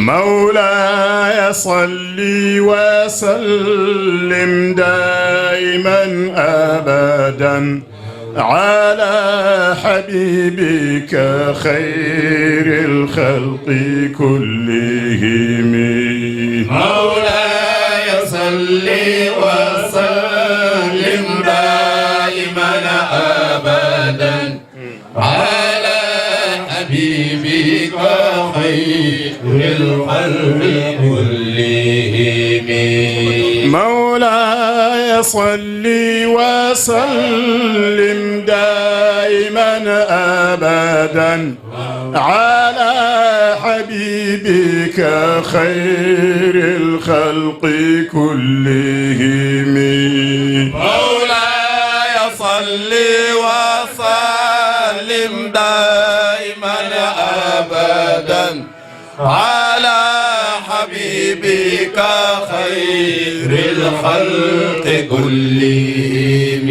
مولاي صل وسلم دائما أبدا على حبيبك خير الخلق كلهم. مولاي صل وسلم دائما أبدا على حبيبك خير الخلق كلهم. مولاي صل وسلم دائما أبدا على حبيبك خير الخلق كلهم. مولاي صل وسلم دائما أبدا على حبيبك خير الخلق كلهم.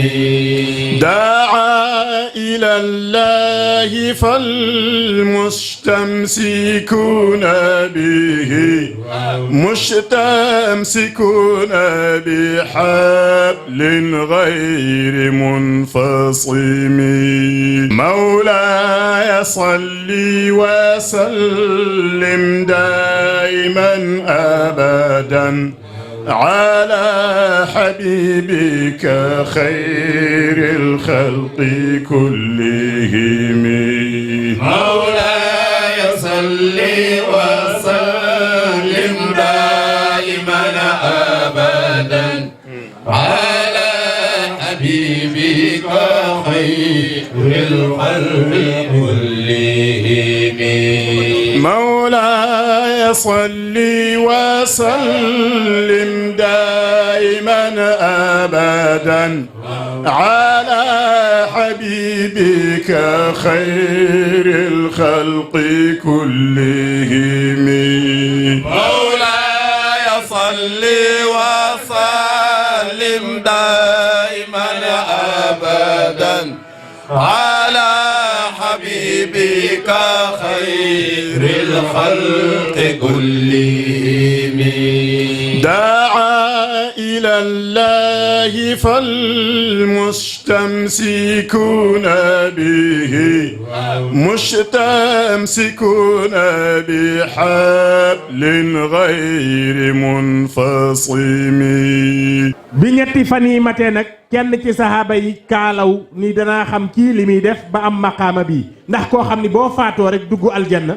دعا إلى الله فالمستمسكون به مستمسكون بحبل غير منفصم. مولاي صل وسلم دائما أبدا على حبيبك خير الخلق كلهم. مولاي صل وسلم دائما أبدا على حبيبك خير الخلق كلهم. مولاي صل وسلم دائما أبدا على حبيبك خير الخلق كلهم. مولاي صل وسلم دائما أبدا على حبيبك خير الخلق كلهم. دعا إلى الله فالمستمسكون به مستمسكون بحبل غير منفصم. bi ñetti fan yi matee nag kenn ci saxaaba yi kaalaw ni danaa xam kii li muy def ba am maqaama bi ndax koo xam ni boo faatoo rek dugg aljanna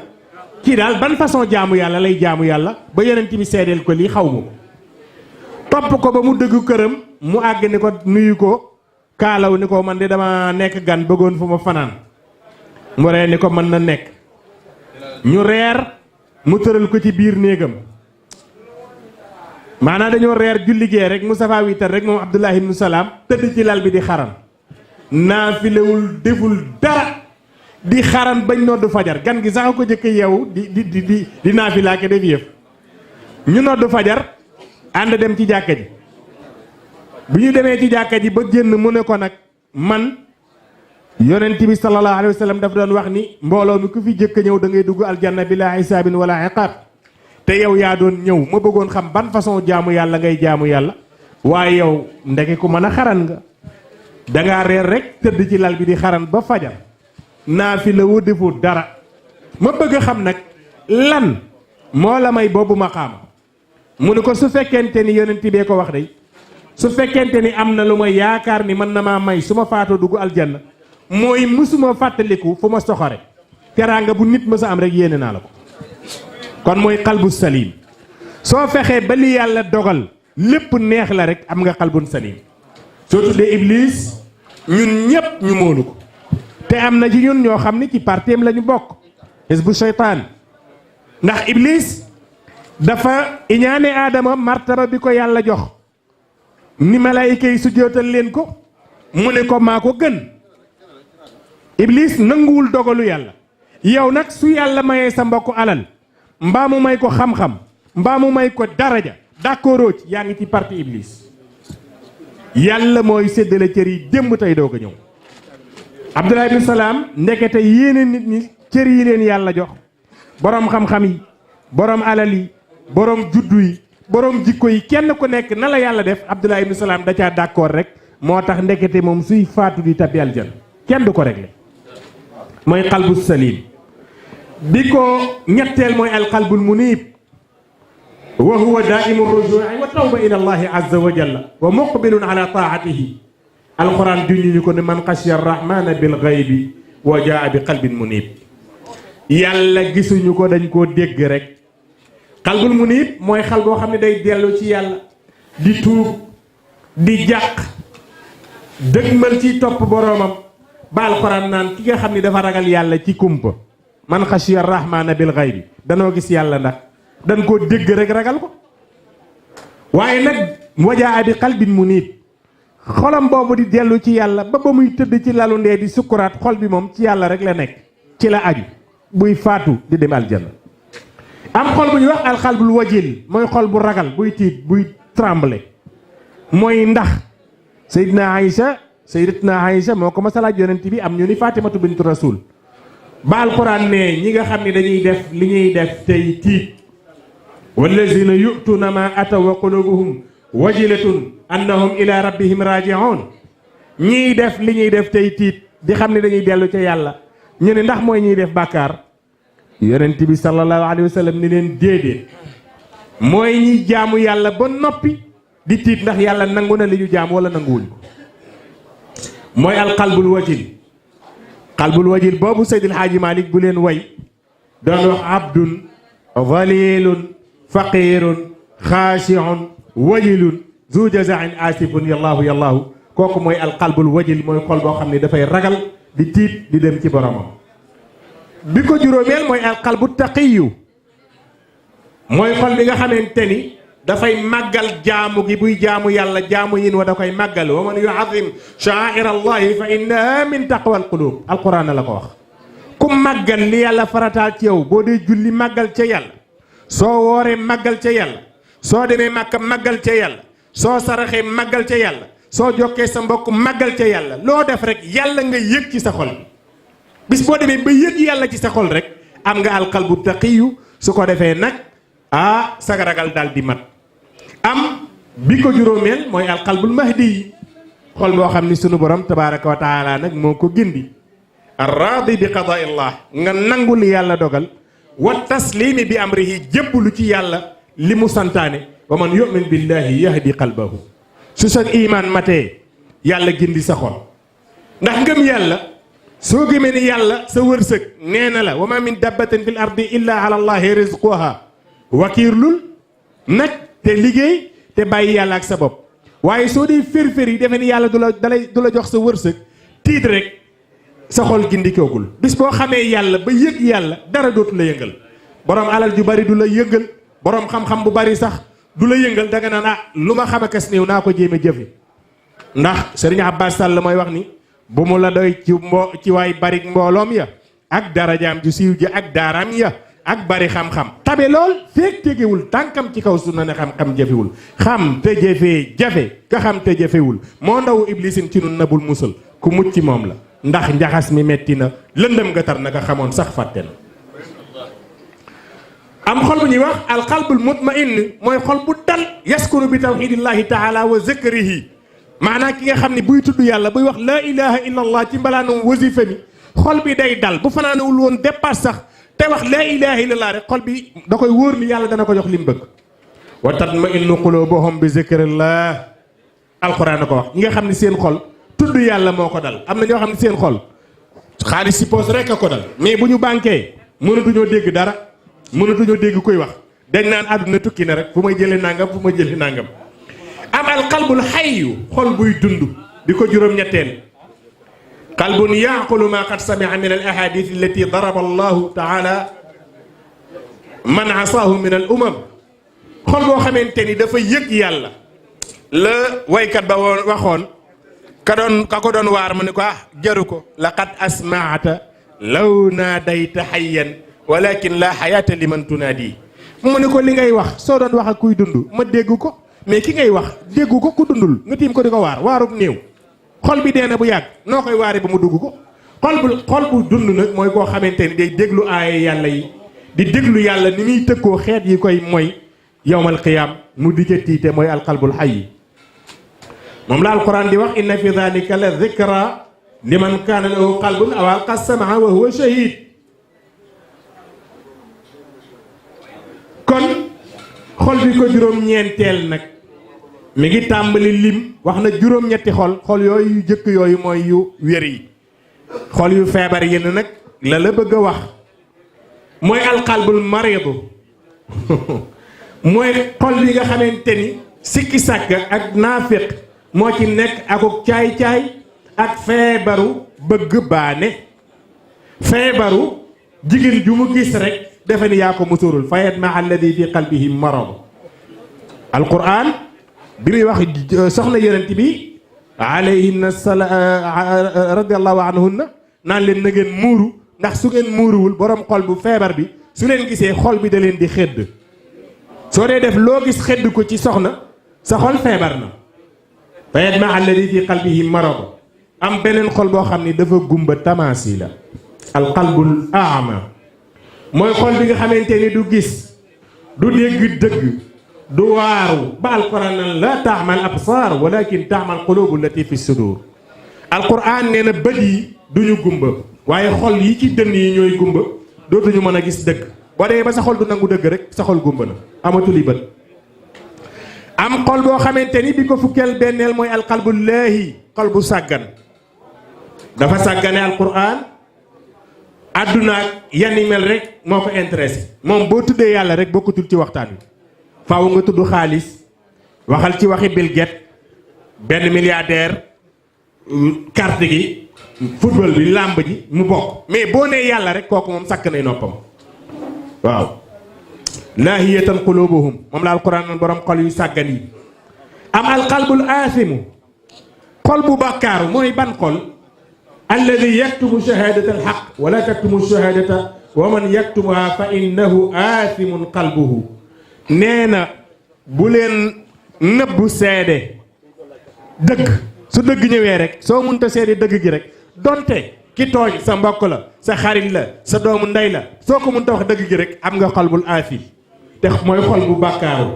kii daal ban façon jaamu yàlla lay jaamu yàlla ba yonent bi seedeel ko lii xaw ma topp ko ba mu dëggu këram mu àgg ni ko nuyu ko kaalaw ni ko man de dama nekk gan bëggoon fu ma fanaan mu ree ni ko mën na nekk ñu reer mu tëral ko ci biir néegam maanaam dañoo reer julli gee rek Moustapha wiitar rek moom Abdullah ibn Salaam tëdd ci lal bi di xaran naafilewul deful dara di xaran bañ noddu fajar gan gi sax ko jëkk yeewu di naafilaake def yëf ñu noddu fajar ànd dem ci jàkka ji bu ñu demee ci jàkka ji ba génn mu ne ko nag man yonent bi sallallahu alayhi wa sallam daf doon wax ni mbooloo mi ku fi jëkk ñëw da ngay dugg aljanna bila hisaabin wala iqaab te yow yaa doon ñëw ma bëggoon xam ban façon jaamu yàlla ngay jaamu yàlla waaye yow ndeke ku mën a xaran nga dangaa reer rek tëdd ci lal bi di xaran ba fajar naafila wu deful dara ma bëgg a xam nag lan moo la may boobu maqaama mu ne ko su fekkente ni yonent bee ko wax day su fekkente ni am na lu ma yaakaar ni mën na maa may su ma faatoo dugg aljanna mooy mësuma fàttaliku fu ma soxore teraanga bu nit mësa am rek yéene naa la ko kon mooy xalbu salim soo fexee ba li yàlla dogal lépp neex la rek am nga xalbun salim soo tuddee Iblis ñun ñépp ñu móolu ko te am na ci ñun ñoo xam ni ci parteem la ñu bokk hizbu seytaan ndax Iblis dafa iñaane aadama martaba bi ko yàlla jox ni malaayika yi su jootal leen ko mu ne ko maa ko gën Iblis nanguwul dogalu yàlla yow nag su yàlla mayee sa mbokk alal mbaa mu may ko xam-xam mbaa mu may ko daraja d'accord ci yaa ngi ci parti Iblis yàlla mooy séddale cër yi démb tey doog a ñëw Abdullah ibn Salaam ndekete yéene nit ñi cër yi leen yàlla jox boroom xam-xam yi borom alal yi borom juddu yi borom jikko yi kenn ku nekk na la yàlla def Abdullah ibn Salaam da caa d'accord rek moo tax ndekete moom suy faatu di tabbi aljanna kenn du ko réglé mooy qalbu salim bi ko ñetteel mooy alqalbul munib wa huwa daimu rujui wa tawba ila allahi azza wa jalla wa muqbilun ala taatihi alquran duñu ñu ko ne man xashiya arrahmana bil ghaybi wa jaa bi qalbin munib yàlla gisuñu ko dañ koo dégg rek qalbul munib mooy xal boo xam ne day dellu ci yàlla di tuub di jàq dëgmal ci topp boroomam ba alquran naan ki nga xam ne dafa ragal yàlla ci kumpa man xashiya arrahmana bil ghaybi danoo gis yàlla ndax dañ koo dégg rek ragal ko waaye nag wajaa bi qalbin munib xolam boobu di dellu ci yàlla ba muy tëdd ci lalu ndee di sukkuraat xol bi moom ci yàlla rek la nekk ci la aju buy faatu di dem aljanna am xol bu ñuy wax alxalbul wajil mooy xol bu ragal buy tiit buy tremble mooy ndax sayyidatuna Aïcha moo ko masalaaj yonent bi am ñu ni Fatimatu bintu Rasul ba alquran ne ñi nga xam ne dañuy def li ñuy def tey tiit wallazina yu'tuna ma ataw wa qulubuhum wajilatun annahum ila rabbihim raji'un ñiy def li ñuy def tey tiit di xam ne dañuy dellu ca yàlla ñu ne ndax mooy ñuy def bàkkaar yonent bi sallallahu alayhi wa sallam ni leen déedéet mooy ñiy jaamu yàlla ba noppi di tiit ndax yàlla nangu na li ñu jaam wala nanguwuñ ko mooy alqalbul wajil qalbul wajil boobu Seydil Haaji Malik bu leen way doon wax abdun zalilun faqirun xaashi'un wajilun zu jazain asifun yallaahu kooku mooy alqalbul wajil mooy xol boo xam ne dafay ragal di tiit di dem ci boromam bi ko juróomeel mooy alqalbu taqiyu mooy xol bi nga xamante ni dafay màggal jaamu gi buy jaamu yàlla jaamu yin wa da koy màggal wa man yu'azzim sha'a'ir allahi fa innaha min taqwa alqulub alquran la ko wax ku màggal li yàlla farataal ci yow boo dee julli màggal ca yàlla soo wooree màggal ca yàlla soo demee màkka màggal ca yàlla soo saraxee màggal ca yàlla soo jokkee sa mbokk màggal ca yàlla loo def rek yàlla nga yëg ci sa xol bis boo demee ba yëg yàlla ci sa xol rek am nga alqalbu taqiyu su ko defee nag saga ragal daal di mat am bi ko juróomeel mooy alqalbul mahdi yi xol boo xam ni sunu borom tabaraka wa taala nag moo ko gindi arraadi bi qadaa'illah nga nangu li yàlla dogal wa taslimi bi amrihi jébbalu ci yàlla li mu santaane wa man yu'min billahi yahdi qalbahu su sa iman matee yàlla gindi sa xol ndax ngëm yàlla soo gëmee ni yàlla sa wërsëg nee na la wa ma min dabbatin fil ardi illa ala allahi rizquha wakiirlul nag te liggéey te bàyyi yàlla ak sa bopp waaye soo dee fér-fér yi defe ni yàlla du la jox sa wërsëg tiit rek sa xol gindikoogul bis boo xamee yàlla ba yëg yàlla dara dootu la yëngal borom alal ju bari du la yëngal borom xam-xam bu bari sax du la yëngal danga naan lu ma xam akas néew naa ko jéeme jëfe ndax Serigne Abbas Sall mooy wax ni bu mu la doy ci waay bari mbooloom ya ak darajaam ju siiw ja ak daaraam ya ak bari xam-xam tabe lool feek tegewul tànkam ci kaw sunna ne xam-xam jafewul xam te jafee jafe ka xam te jafewul moo ndaw iblisin ci nun nabul musal ku mucc ci moom la ndax njaxas mi metti na lëndëm nga tar na nga xamoon sax fàtte na am xol bu ñuy wax alqalbul mutmain mooy xol bu dal yaskuru bi tawxidillahi taala wa zikrihi maanaam ki nga xam ne buy tudd yàlla buy wax laa ilaha illa allah ci mbalaanum wasifa mi xol bi day dal bu fanaanewul woon dépasse sax te wax laa ilaha illallah rek xol bi da koy wóor ni yàlla dana ko jox li mu bëgg wa tatma'innu qulubuhum bi zikrillah alquran ko wax ñi nga xam ne seen xol tudd yàlla moo ko dal am na ñoo xam ne seen xol xaalis si poos rek a ko dal mais bu ñu banquee mënatuñoo dégg dara mënatuñoo dégg koy wax dañ naan àdduna tukki na rek fu may jëlee nangam fu may jëlee nangam am al qalbul hayyu xol buy dund di ko juróom-ñetteel qalbun yaqulu ma qad sami'a min al ahadith allati daraba allahu taala man asaahu min al umam xol boo xamante ni dafa yëg yàlla la waykat ba waxoon ka ko doon waar mu ne ko jaru ko laqad asmaata law naadayta hayyan walakin la hayata liman tunaadi mu ne ko li ngay wax soo doon wax ak kuy dund ma dégg ko mais ki ngay wax déggu ko ku dundul nga tiim ko di ko waar waarub néew xol bi dee na bu yàgg noo koy waare ba mu dugg ko xol bu dund nag mooy koo xamante ni day déglu aaye yàlla yi di déglu yàlla ni muy tëkkoo xeet yi koy mooy yowmal qiyaam mu di ca tiite mooy alqalbul hayy moom la alquran di wax inna fi dhalika la dhikra liman kaana lahu qalbun aw alqa samaa wa huwa shahid kon xol bi ko juróom-ñeenteel nag mi ngi tàmbali lim wax na juróom-ñetti xol yooyu yu jëkk yooyu mooy yu wér yi xol yu feebar yi nag la bëgg a wax mooy alqalbul maridu mooy xol bi nga xamante ni sikki sàkk ak naafiq moo ci nekk akuk caay-caay ak feebaru bëgg baane feebaru jigéen ju mu gis rek defe ni yaa ko musurul fa yatma alladi fi qalbihi marad alquran bi muy wax soxna yonent bi alayhinna radiallahu anhunna naan leen na ngeen muuru ndax su ngeen muuruwul borom xol bu feebar bi su leen gisee xol bi da leen di xëdd soo dee def loo gis xëdd ko ci soxna sa xol feebar na fa yatma alladi fi qalbihi marad am beneen xol boo xam ni dafa gumba tamaasi la alqalbul aama mooy xol bi nga xamante ni du gis du dégg dëgg du waaru ba alquran nan la taamal absaar walakin taamal qulubu allati fi sudur alquran nee na bët yi duñu gumba waaye xol yi ci dënn yi ñooy gumba dootuñu mën a gis dëgg boo demee ba sa xol du nangu dëgg rek sa xol gumba na amatuli bët am xol boo xamante ni bi ko fukkeel benneel mooy alqalbullaahi xol bu sàggan dafa sàggane alquran àdduna ak yani mel rek moo ko intéressé moom boo tuddee yàlla rek bokkutul ci waxtaan wi faaw nga tudd xaalis waxal ci waxi Bill Gates benn milliardaire carte gi football bi làmb ji mu bokk mais boo nee yàlla rek kooku moom sàkk nay noppam waaw laahiyatan qulubuhum moom la alquran man borom xol yu sàggan yi am alqalbul aasimu xol bu bàkkaaru mooy ban xol alladi yaktumu shahadata alxaq wala taktumu shahadata wa man yaktumuha fa innahu aasimun qalbuhu nee na bu leen nëbbu seede dëgg su dëgg ñëwee rek soo mënta seede dëgg gi rek donte ki tooñ sa mbokk la sa xarit la sa doomu ndey la soo ko mënta wax dëgg gi rek am nga xolbul aasim te mooy xol bu bàkkaaru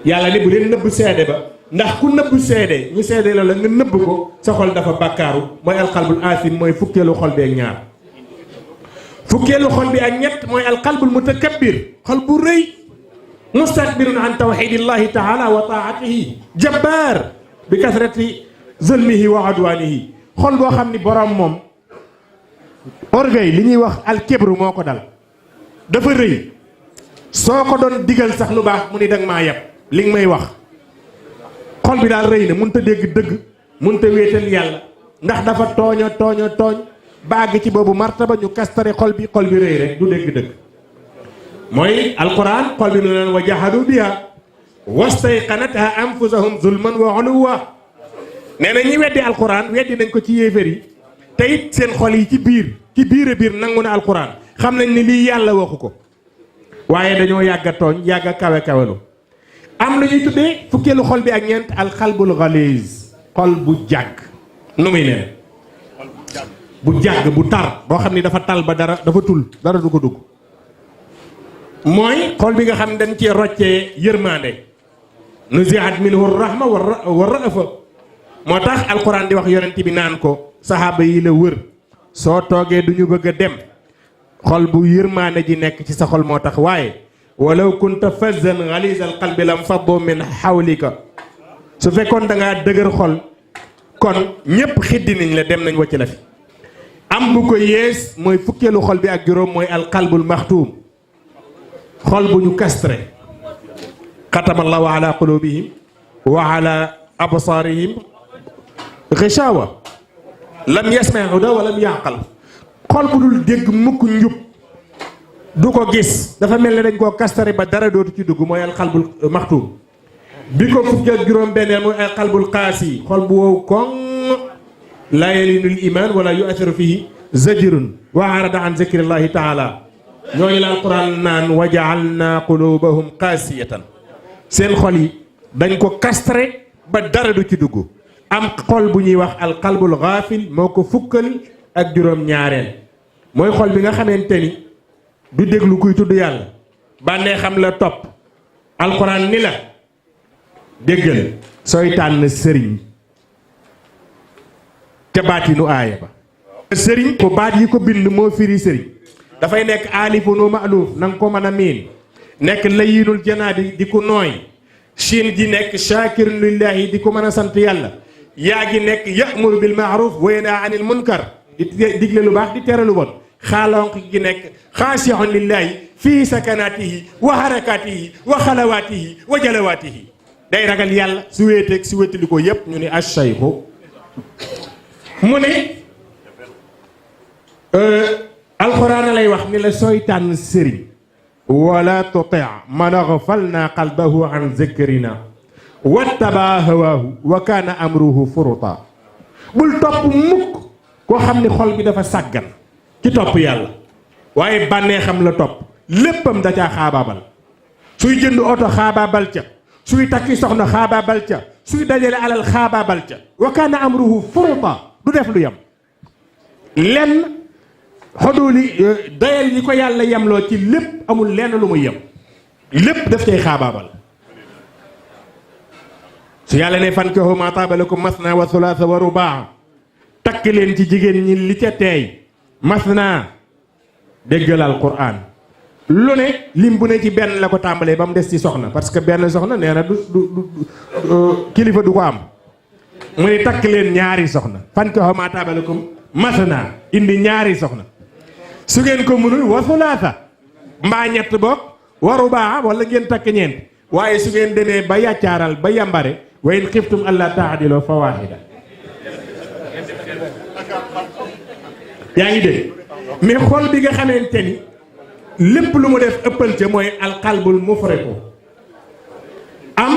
yàlla ni bu leen nëbbu seede ba ndax ku nëbbu seede ñu seede la nga nëbb ko sa xol dafa bàkkaaru mooy alqalbul aasim mooy fukkeelu xol bi ak ñaar fukkeelu xol bi ak ñett mooy alqalbul mutakabbir xol bu rëy mustakbirun an tawxidillahi taala wa taatihi jabbaar bi kasrati zulmihi wa adwanihi xol boo xam ni borom moom orgueil li ñuy wax alkibru moo ko dal dafa rëy soo ko doon digal sax lu baax mu ni danga maa yeb li nga may wax xol bi daal rëy na mënut a dégg dëgg mënut a wéetal yàlla ndax dafa tooñ ba àgg ci boobu martaba ñu kastare xol bi rëy rek du dégg dëgg mooy alquran xol bi nu leen wa jahadu biha wastayqanatha anfusahum zulman wa uluwa nee na ñi weddi alquran weddi nañ ko ci yéeféer yi te it seen xol yi ci biir a biir nangu na alquran xam nañ ni lii yàlla waxu ko waaye dañoo yàgg a tooñ yàgg a kawe-kawelu am lu ñuy tuddee fukkeelu xol bi ak ñeent alxalbul xaliis xol bu jàgg nu muy neen bu jàgg bu tar boo xam ni dafa tal ba dara dafa tul dara du ko dugg mooy xol bi nga xam ne dañ cee roccee yërmande nuzihat minhu rahma wa rafa moo tax alquran di wax yonent bi naan ko saxaaba yi la wër soo toogee du ñu bëgg a dem xol bu yërmande ji nekk ci sa xol moo tax waaye walaw kunta fazzan ghaliz al qalbi lam faddu min hawlika su fekkoon da ngaa dëgër xol kon ñépp xiddi nañ la dem nañ wacc la fi am bu ko yées mooy fukkeelu xol bi ak juróom mooy alqalbul maxtuum xol bu ñu castré xatama allahu ala qulubihim wa ala absaarihim gishawa lam yasma huda wa lam yaqal xol bu dul dégg mukk njub du ko gis dafa mel ne dañ koo castré ba dara dootu ci dugg mooy alqalbul maxtuum bi ko fukki ak juróom benneel mooy alqalbul qaasi xol bu wow koŋ laa yalinul iman wala yu'athiru fihi zajrun wa arada an zikrillahi taala ñooñu la alquran naan wa ja'alna qulubahum qaasiyatan seen xol yi dañ ko castré ba dara du ci dugg am xol bu ñuy wax alqalbul gaafil moo ko fukkal ak juróom ñaareel mooy xol bi nga xamante ni du déglu kuy tudd yàlla bànnee xam la topp alxuraan ni la déggal sooy tànn sëriñ ca baatinu aaya ba sëriñ ko baat yi ko bind moo firi sëriñ dafay nekk alifun wa ma'luuf na nga ko mën a miin nekk layinul janaadi di ko nooy siin ji nekk shaakirun lillahi di ko mën a sant yàlla yaa gi nekk ya'muru bil ma'ruf wa yanha anil munkar di digle lu baax di tere lu bon xaalonq gi nekk xaasihun lillahi fii sakanaatihi wa harakaatihi wa xalawaatihi wa jalawaatihi day ragal yàlla su wéeteeg su wéetali ko yépp ñu ne ash-shaykhu mu ne alxuraan lay wax ni la sooy tànn sëriñ wala tuti' man aghfalna qalbahu an zikrina wattaba hawaahu wa kaana amruhu furuta bul topp mukk koo xam ni xol bi dafa sàggan ci topp yàlla waaye bànnee xam la topp léppam da caa xaabaabal suy jënd oto xaabaabal ca suy takki soxna xaabaabal ca suy dajale alal xaabaabal ca wa kaana amruhu furuta du def lu yem lenn xoduli dayal yi ko yàlla yemloo ci lépp amul lenn lu muy yem lépp daf cay xaabaabal su yàlla ne fankihu maa taaba lakum masna wa thulaatha wa rubaa takk leen ci jigéen ñi li ca teey masna déggal alquran lu ne lim bu ne ci benn la ko tàmbalee ba mu des ci soxna parce que benn soxna nee na du kilifa du ko am mu ne takk leen ñaari soxna fankihu maa taaba lakum masna indi ñaari soxna su ngeen ko mënul wa thulaatha mbaa ñett boog wa rubaa wala ngeen takk ñeent waaye su ngeen demee ba yàccaaral ba yambare wa in xiftum allaa ta'dilu fa waahida yaa ngi dégg mais xol bi nga xamante ni lépp lu mu def ëppal ca mooy alqalbul mufriqu am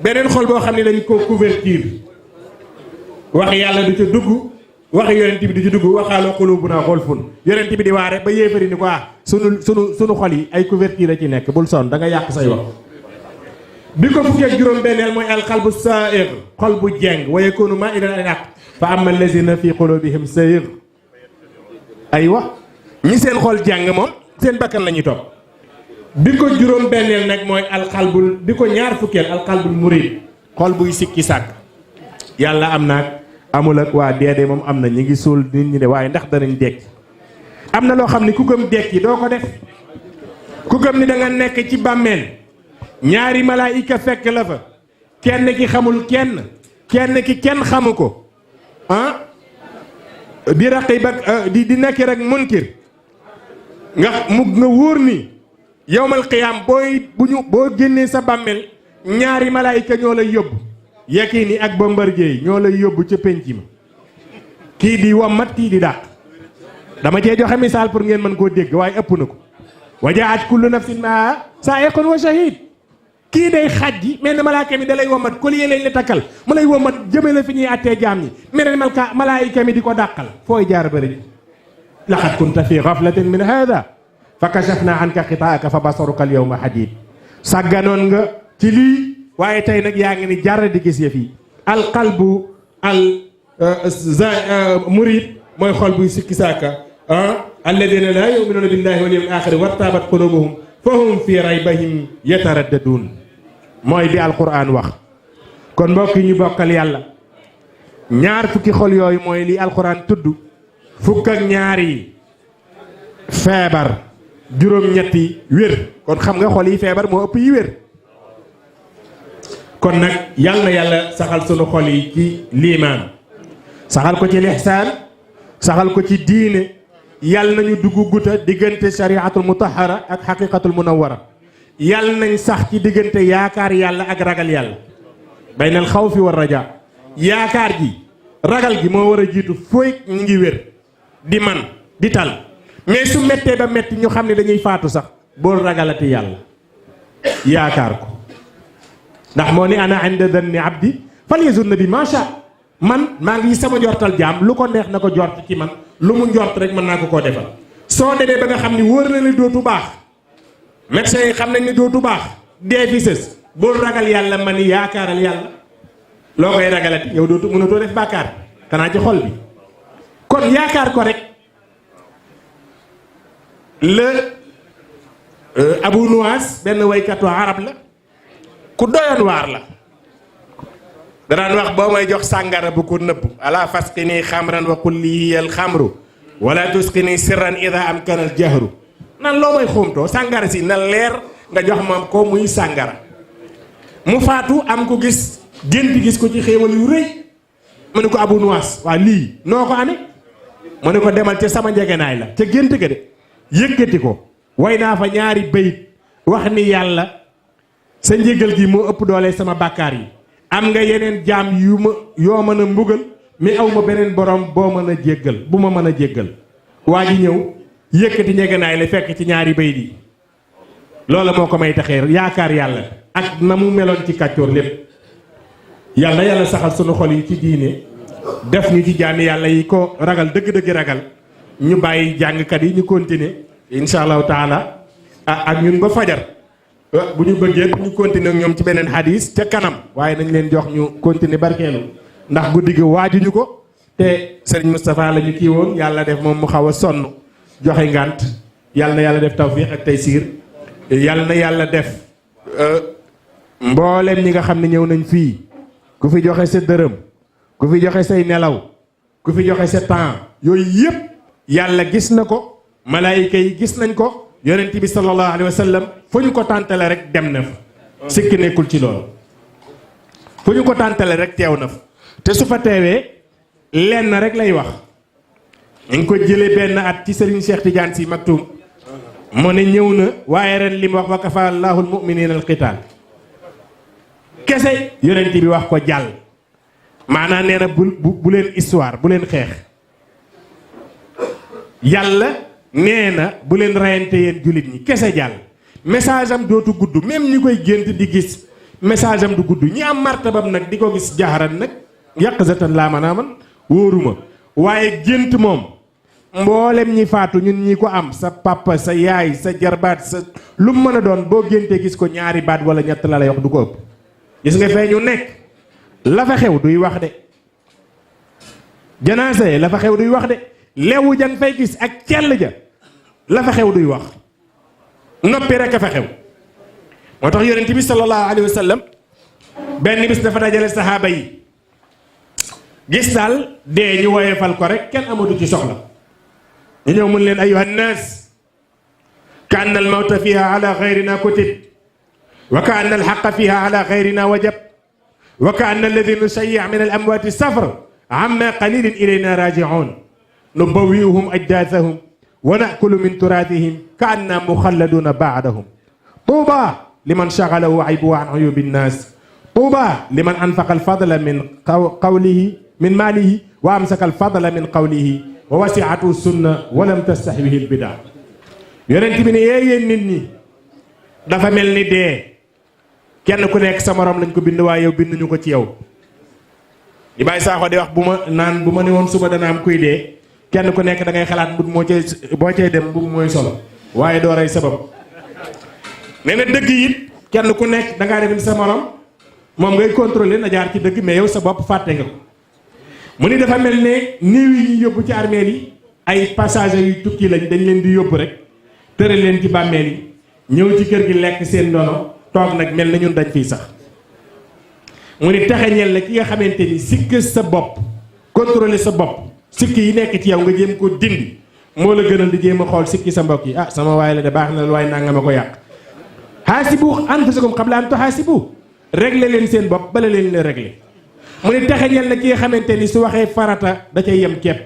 beneen xol boo xam ne dañ ko couverture wax yàlla du ca dugg wax yonent bi du ci dugg waxaaloo qulubuna xulfun yonent bi di waare ba yéefari ni ko sunu xol yi ay couverture a ci nekk bul sonn da nga yàq say wax bi ko fukkee ak juróom benneel mooy alqalbu saa'ir xol bu jeng wa yakunu maa'ilan anil haqq fa amma allazina fi qulubihim zayg aywa ñi seen xol jàng moom seen bakkan la ñuy topp bi ko juróom benneel nag mooy alqalbul bi ko ñaar fukkeel alqalbul murid xol buy sikki sàkk yàlla am naag amul ak waa deede moom am na ñi ngi suul nit ñi de waaye ndax danañ dekki am na loo xam ni ku gëm dekki doo ko def ku gëm ni da nga nekk ci bàmmeel ñaari malaayika fekk la fa kenn ki xamul kenn kenn xamu ko ah di raqib ak di nekk rek munkir nga wóor ni yowmal qiyaam boo génnee sa bàmmeel ñaari malaayika ñoo lay yóbbu Yekini ak Bombardier ñoo lay yóbbu ca penc ma kii di wammat kii di dàq dama cee joxe misaal pour ngeen mën koo dégg waaye ëpp na ko wajaat kullu nafsin maa saa'iqun wa shahid kii day xajji mel ne malaaka mi da lay wammat collier lañ la takkal mu lay wammat jëme la fi ñuy attee jaam ñi mel ne malaayika mi di ko dàqal fooy jaar bëri laqad kunta fi ghaflatin min hada fa kashafna anka xitaaka fa basaruka al yawma hadid sàgganoon nga ci lii waaye tey nag yaa ngi ni jar di gis yëf yi alqalbu murid mooy xol buy sikki saaka alladina laa yuminuuna billahi wal yawmil axiri wartaabat qulubuhum fa hum fi raybahim yataraddadun mooy bi alquran wax kon mbokk yi ñu bokkal yàlla ñaar fukki xol yooyu mooy li alquran tudd fukk ak ñaar yi feebar juróom-ñetti wér kon xam nga xol yi feebar moo ëpp yi wér kon nag yal na yàlla saxal sunu xol yi ci liimaan saxal ko ci lixsaan saxal ko ci diine yal nañu dugg guta diggante shariatul mutahara ak xaqiqatul munawara yal nañ sax ci diggante yaakaar yàlla ak ragal yàlla baynal xawfi war raja yaakaar ji ragal gi moo war a jiitu fooy ñu ngi wér di man di tal mais su mettee ba metti ñu xam ne dañuy faatu sax bool ragalati yàlla yaakaar ko ndax moo ni ana inda danni abdi falyazunna bi macha man maa ngi sama njortal jaam lu ko neex na ko jort ci man lu mu njort rek mën naa ko koo defal soo demee ba nga xam ni wóor na ne dootu baax médecins yi xam nañ ne dootu baax dee fi sës bul ragal yàlla ma ni yaakaaral yàlla loo koy ragalati yow dootu mënatoo def bàkkaar xanaa ci xol bi kon yaakaar ko rek la Abu Nuwas benn waykatu arab la ku doyoon waar la danaan wax boo may jox sàngara bu ko nëbb ala fasqini xamran wa qul li al xamru wala tusqini sirran ida amkana al jahru nan loo may xumtoo sàngara si na leer nga jox ma ko muy sàngara mu faatu am ko gis gént gis ko ci xéewal yu rëy mu ne ko Abu Nuwas waa lii noo ko amee mu ne ko demal ca sama njegenaay la ca gént ga de yëkkati ko way naa fa ñaari bayit wax ni yàlla sa njégal gi moo ëpp doole sama bàkkaar yi am nga yeneen jaam yoo mën a mbugal mi aw ma beneen borom boo mën a jéggal bu ma mën a jéggal waa ji ñëw yëkkati njegenaay la fekk ci ñaari bayit yi loola moo ko may taxeer yaakaar yàlla ak na mu meloon ci kàccoor lépp yàlla saxal sunu xol yi ci diine def ñu ci jaami yàlla yi ko ragal dëgg-dëgg ragal ñu bàyyi jàngkat yi ñu continuer incha allahu taala ak ñun ba fajar bu ñu bëggee ñu continuer ak ñoom ci beneen hadis ca kanam waaye nañ leen jox ñu continuer barkeelu ndax guddi gi waajuñu ko te Serigne Moustapha la ñu kii woon yàlla def moom mu xaw a sonn joxe ngànt yàlla na yàlla def tawfiq ak taysiir yàlla na yàlla def mbooleem ñi nga xam ne ñëw nañ fii ku fi joxe sa dërëm ku fi joxe say nelaw ku fi joxe sa temps yooyu yëpp yàlla gis na ko malaayika yi gis nañ ko yonent bi sallallahu alayhi wa sallam fu ñu ko tàntale rek dem na fa sikki nekkul ci loolu fu ñu ko tàntale rek teew na fa te su fa teewee lenn rek lay wax ñu ngi ko jëlee benn at ci Serigne Cheikh Tidiane Sy Maktoum moo ne ñëw na waaye ren li mu wax wa kafa allahu almuminina alqital kese yonent bi wax ko jàll maanaam nee na bu leen histoire bu leen xeex yàlla nee na bu leen rayante yéen jullit ñi kese jàll message am dootu gudd même ñi koy gént di gis message am du gudd ñi am martabam nag di ko gis jaxaran nag yaqzatan laa manaaman wóoruma waaye gént moom mboolem ñi faatu ñun ñi ko am sa papa sa yaay sa jarbaat sa lu mu mën a doon boo géntee gis ko ñaari baat wala ñett la lay wax du ko ëpp gis nga fee ñu nekk la fa xew duy wax de janaase la fa xew duy wax de lewu jang fay gis ak cell ja la fa xew duy wax noppi rek a fa xew moo tax yonent bi sallallahu alayhi wa sallam benn bis dafa dajale saxaaba yi gis daal dee ñu woyefal ko rek kenn amatu ci soxla ñu ñëw mun leen ayuha nnaas ka anna al mawta fiha ala xayrina kutib wa ka anna al xaqa fiha ala xayrina wajab wa ka anna alladi nusayyi min al amwaati safar amma qalilin ilayna rajiun nubawwi'uhum ajdathahum wa na'kulu min turathihim ka anna mukhalladuna ba'dahum tuuba liman shaghalahu aybuhu an uyubi nnaas tuuba liman anfaqa al fadla min qawlihi min maalihi wa amsaka al fadla min qawlihi wa wasi'atu sunna wa lam tastahwihi al bida yonent bi ne yéen nit ñi dafa mel ni dee kenn ku nekk sa morom lañ ko bind waaye yow binduñu ko ci yow li bàyyi saaxo di wax bu ma ne woon suba dana am kuy dee kenn ku nekk da ngay xalaat mbut moo cay boo cay dem mbut mooy solo waaye doo rey sabab nee na dëgg it kenn ku nekk da ngaa def ni sa morom moom ngay contrôler na jaar ci dëgg mais yow sa bopp fàtte nga ko mu ni dafa mel ne néew yi ñuy yóbbu ci armeel yi ay passagers yu tukki lañ dañ leen di yóbbu rek tëral leen ci bàmmeel yi ñëw ci kër gi lekk seen ndono toog nag mel na ñun dañ fiy sax mu ni taxañeel la ki nga xamante ni sikk sa bopp contrôler sa bopp sikki yi nekk ci yow nga jéem ko dindi moo la gënal di jéem a xool sikki sa mbokk yi ah sama waay la de baax na la waaye nanga ma ko yàq haasibu anfusakum qabla an tuhaasibu régler leen seen bopp bala leen la régler mu ni texeñel la ki nga xamante ni su waxee farata da cay yem kepp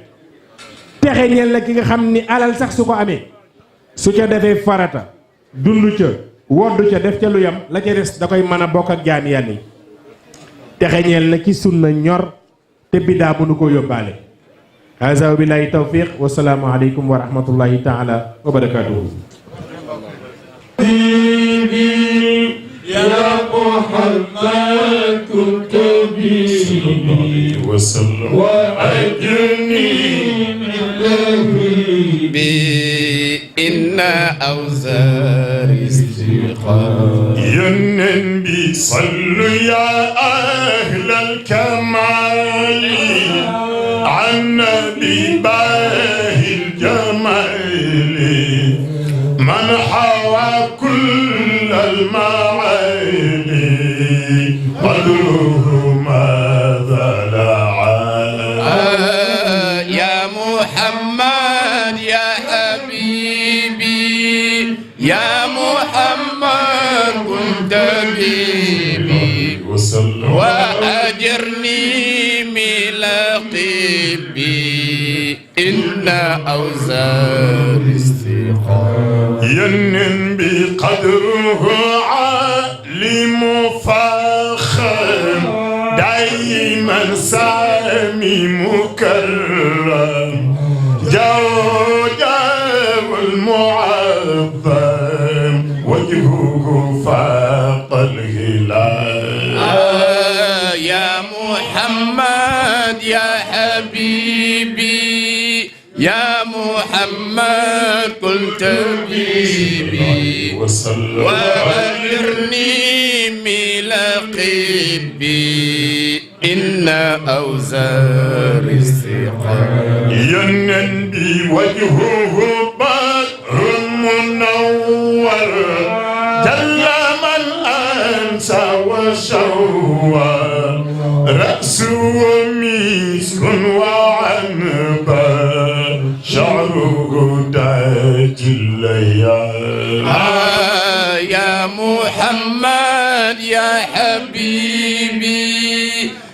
texeñel la ki nga xam ni alal sax su ko amee su ca defee farata dund ca woddu ca def ca lu yam la ca des da koy mën a bokk ak jaami yàlla yi texeñel na ki sunna ñor te biddaa mënu ko yóbbaale haza wa billahi tawfiq wa salaamu aleykum wa rahmatullahi taala wa barakatuhu يا محمد كنت بي وسلم وأجرني من لهوي إن أوزار استقام يا النبي صلوا يا أهل الكمال عن نبي باهي الجمال من من حوى كل المعاني قدره ماذا لعى يا محمد يا حبيبي يا محمد كنت بيبي وأجرني من قلبي إن أوزار استقام ينن بقدره عالي مفخم دايما سامي مكرم جوجب المعظم وجهه فاق الهلال يا محمد يا حبيبي يا محمد كنت بيبي وأجرني من قلبي إن أوزار استقام ينبي وجهه بدر منور جل من أنسى وشوى رأسه مسك وعنبر شعره تاج الليال يا محمد يا حبيبي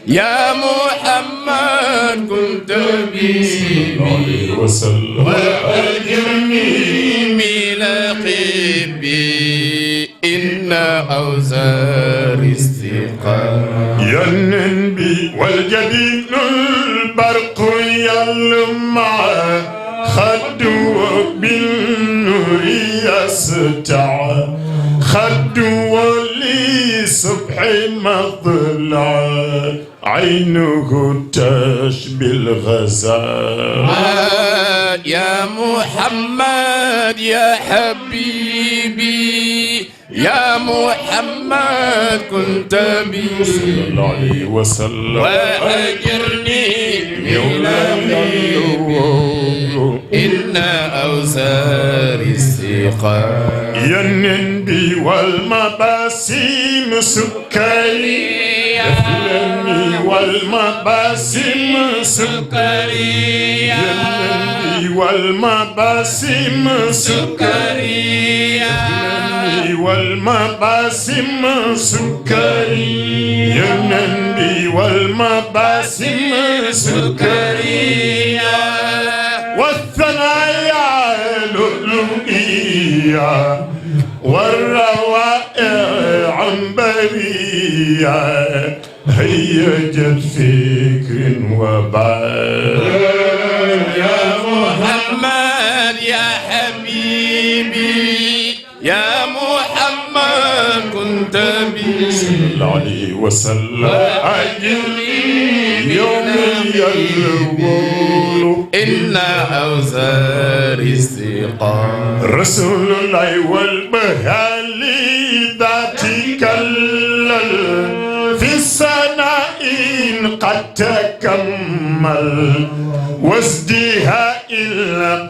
يا محمد كنت بيبي وأجرني من قلبي إن أوزار استقام ينبي والجديد البرق يلمع خدوا بالنور يسطع خدوا لصبح مطلع عينه تشبه الغزال يا محمد يا حبيبي يا محمد كنت بي صلى الله عليه وسلم وأجرني من إن أوزار استقام ينبي والمباسم سكري يفلني والمباسم سكري ينبي والمباسم سكري يفلني والمباسم سكري ينبي والمباسم سكري والثنايا لؤلؤية والروائع عنبرية هيجت فكر وبال يا محمد يا حبيبي يا محمد كنت بي صلى الله عليه وسلم أجلي يوم يلوم إن أوزار استقام رسول الله والبهالي ذاتك في السناء قد تكمل وازدهاء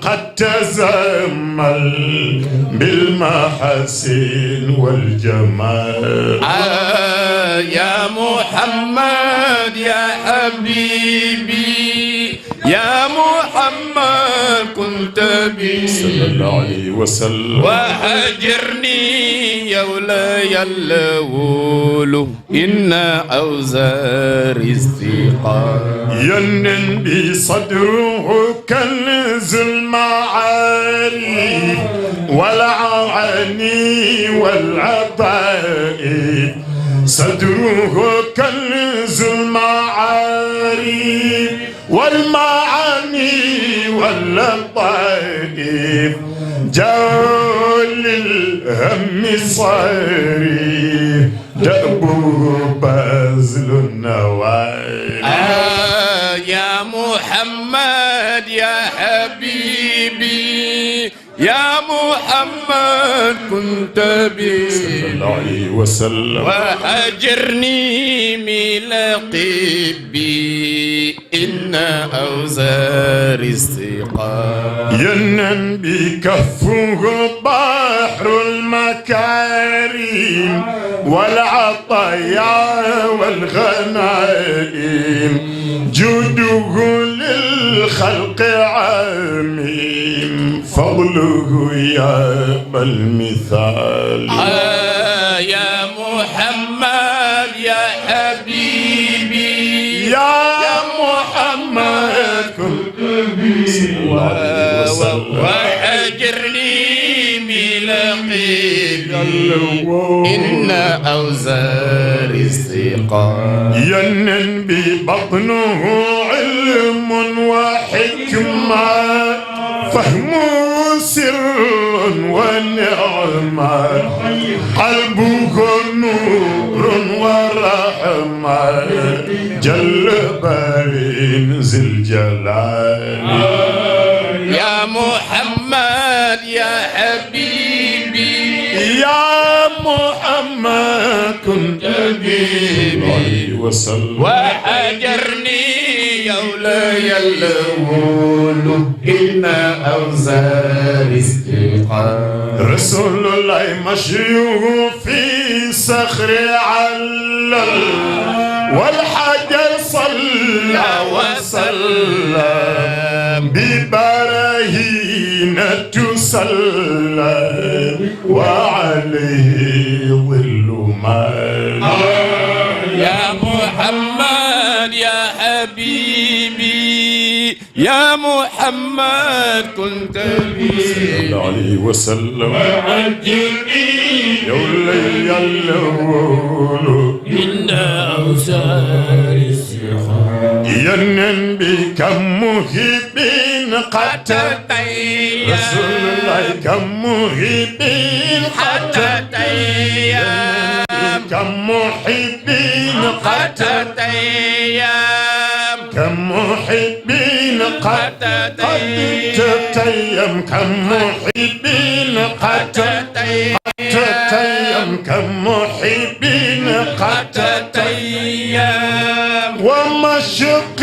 قد تزمل بالمحاسن والجمال يا محمد يا حبيبي يا محمد كنت بي صلى الله عليه وسلم وأجرني يولي الأول إن أوزار استقام ينن بصدره كنز المعارف والعواني والعطائف صدره كنز المعارف والمعاني واللطائف جول الهم صاري دأبه بازل النوائب يا محمد يا حبيبي يا محمد كنت بي صلى الله عليه وسلم وأجرني من قلبي إن إن أوزار استقام ينن بكفه بحر المكارم والعطايا والغنائم جوده للخلق عميم فضله يا المثال يا محمد يا حبيبي يا محمد كنت وأجرني بلقيك إن أوزار استقام ينن ببطنه علم وحكمة فهمه سر ونعمة قلبه نور ورحمة جل بارين ذي الجلال يا محمد يا حبيبي يا محمد كنت حبيبي وسلم وأجرني يولاي الأول إن أوزار استقام رسول الله مشيوه في صخر علل والحجر صلى وسلم ببراهين تسلى وعليه ظل مال يا محمد يا حبيبي يا محمد كنت بي عليه وسلم يولي الأول إن أوزار استقام ينن بكم مهيبين قد تتيا رسول الله كم مهيبين قد تتيا كم محبين قد تتيا كم محبين قد تتيم كم محبين قد تتيم كم محبين قد تتيم ومشق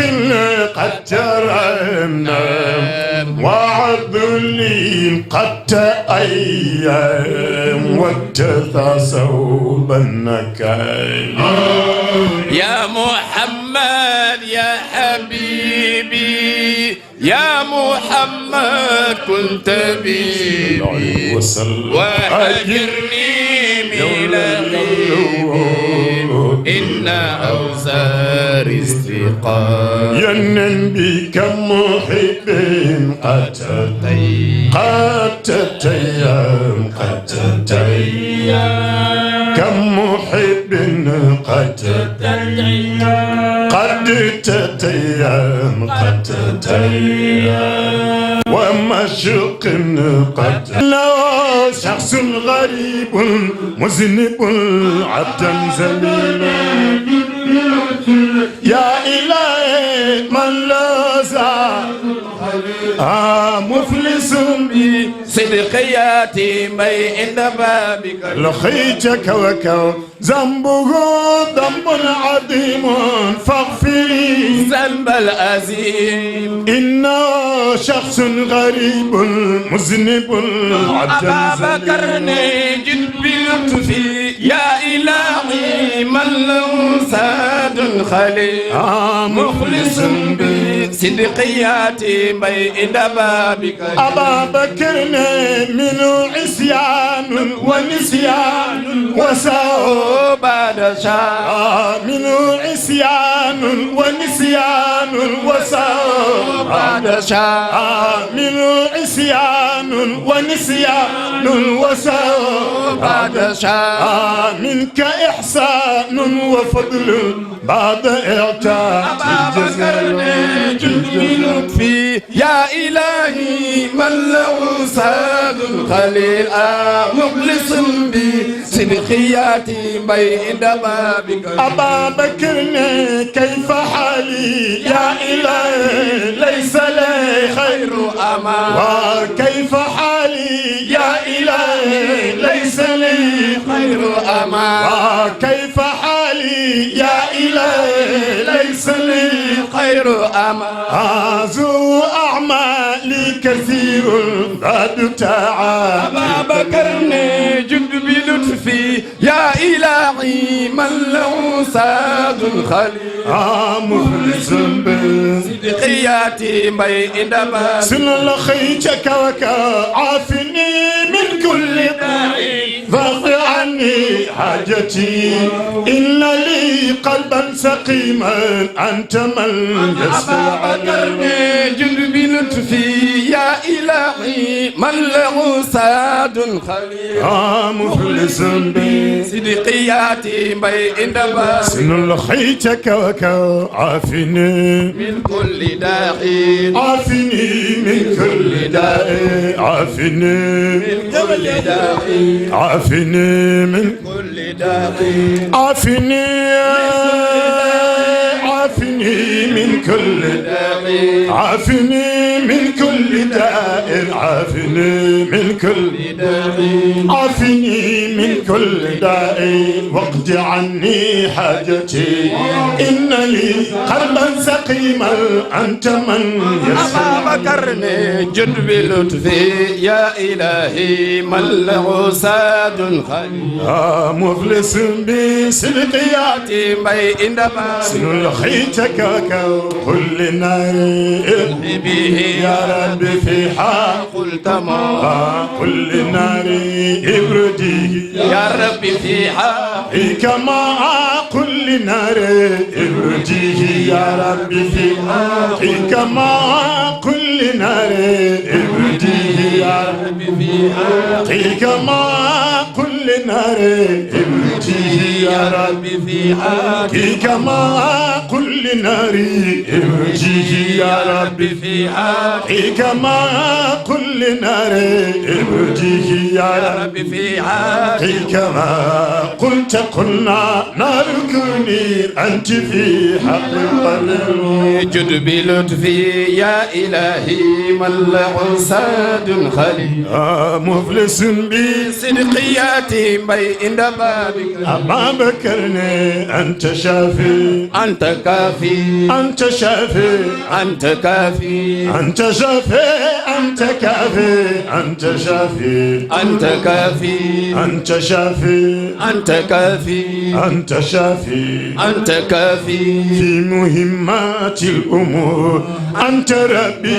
قد ترمنا وعذلين قد تأيم واتثى صوب النكال يا محمد يا حبيبي يا محمد كنت بي وسلم وأجرني من إن أوزار استقام ينن بكم محبين قد تتيم قد تتيم كم محب قد تتيم قد تتيم ومشق قد لو شخص غريب مذنب عبدا ذليلا يا إلهي من لا زال مفلس صدقياتي مي عند بابك لخيتك وكو ذنبه ذنب عظيم فاغفري ذنب العظيم إنه شخص غريب مذنب عبدا أبا بكر نجد باللطف يا إلهي من له ساد خليل مخلص بصدقياتي مي عند بابك أبا بكر منه عصيان ونسيان وساء بعد شاء منه عصيان ونسيان وساء بعد شاء منه عصيان ونسيان وساء بعد شاء منك إحسان وفضل بعد إعطاء أبا بكر نجد بلطفي يا إلهي من له ساد خليل مخلص بصدقياتي بين بابك أبا بكر كيف حالي يا إلهي ليس لي خير أمان وكيف حالي يا إلهي ليس لي خير أمان وكيف حالي يا إلهي ليس ليس لي خير أمل أعزو أعمالي كثير بعد تعب أبا بكر جد بلطفي يا إلهي من له ساد خليل مفلس صدقياتي مي إنما سن لخيتك وكا عافني من كل داعي فاغفر عني حاجتي إن لي قلبا سقيما أنت من يسمع جند بلطفي يا إلهي من له ساد خليل مفلس صدقياتي مي إنما سن لخيتك وكا عافني من كل داعي عافني من كل داء عافني من كل داعي عافني من كل داعي عافني عافني من كل داعي عافني من كل داء عافني من كل عافني من كل داء واقض عني حاجتي إن لي قلبا سقيما أنت من يسمع أبا بكر جد بلطفي يا إلهي من له ساد خليل مفلس بصدقياتي مي إنما سن لخيتك كل نار به يا رب في حق قلت ما كل نار إبردي يا رب في حق كما كل نار إبردي يا رب في حق كما كل نار إبردي يا رب في حق كما كل نار إبردي يا رب في حق كما كل نار إبردي يا رب في حق كما كل نار إبردي يا رب رب في حق كما قلت قلنا نار كوني أنت في حق القلب جد بلطفي يا إلهي من له ساد خليل مفلس بي صدقياتي مي إن بابك أبا بكرني أنت شافي أنت كافي أنت شافي أنت كافي أنت شافي أنت كافي أنت شافي أنت كافي أنت شافي أنت كافي أنت شافي أنت كافي في مهمات الأمور أنت ربي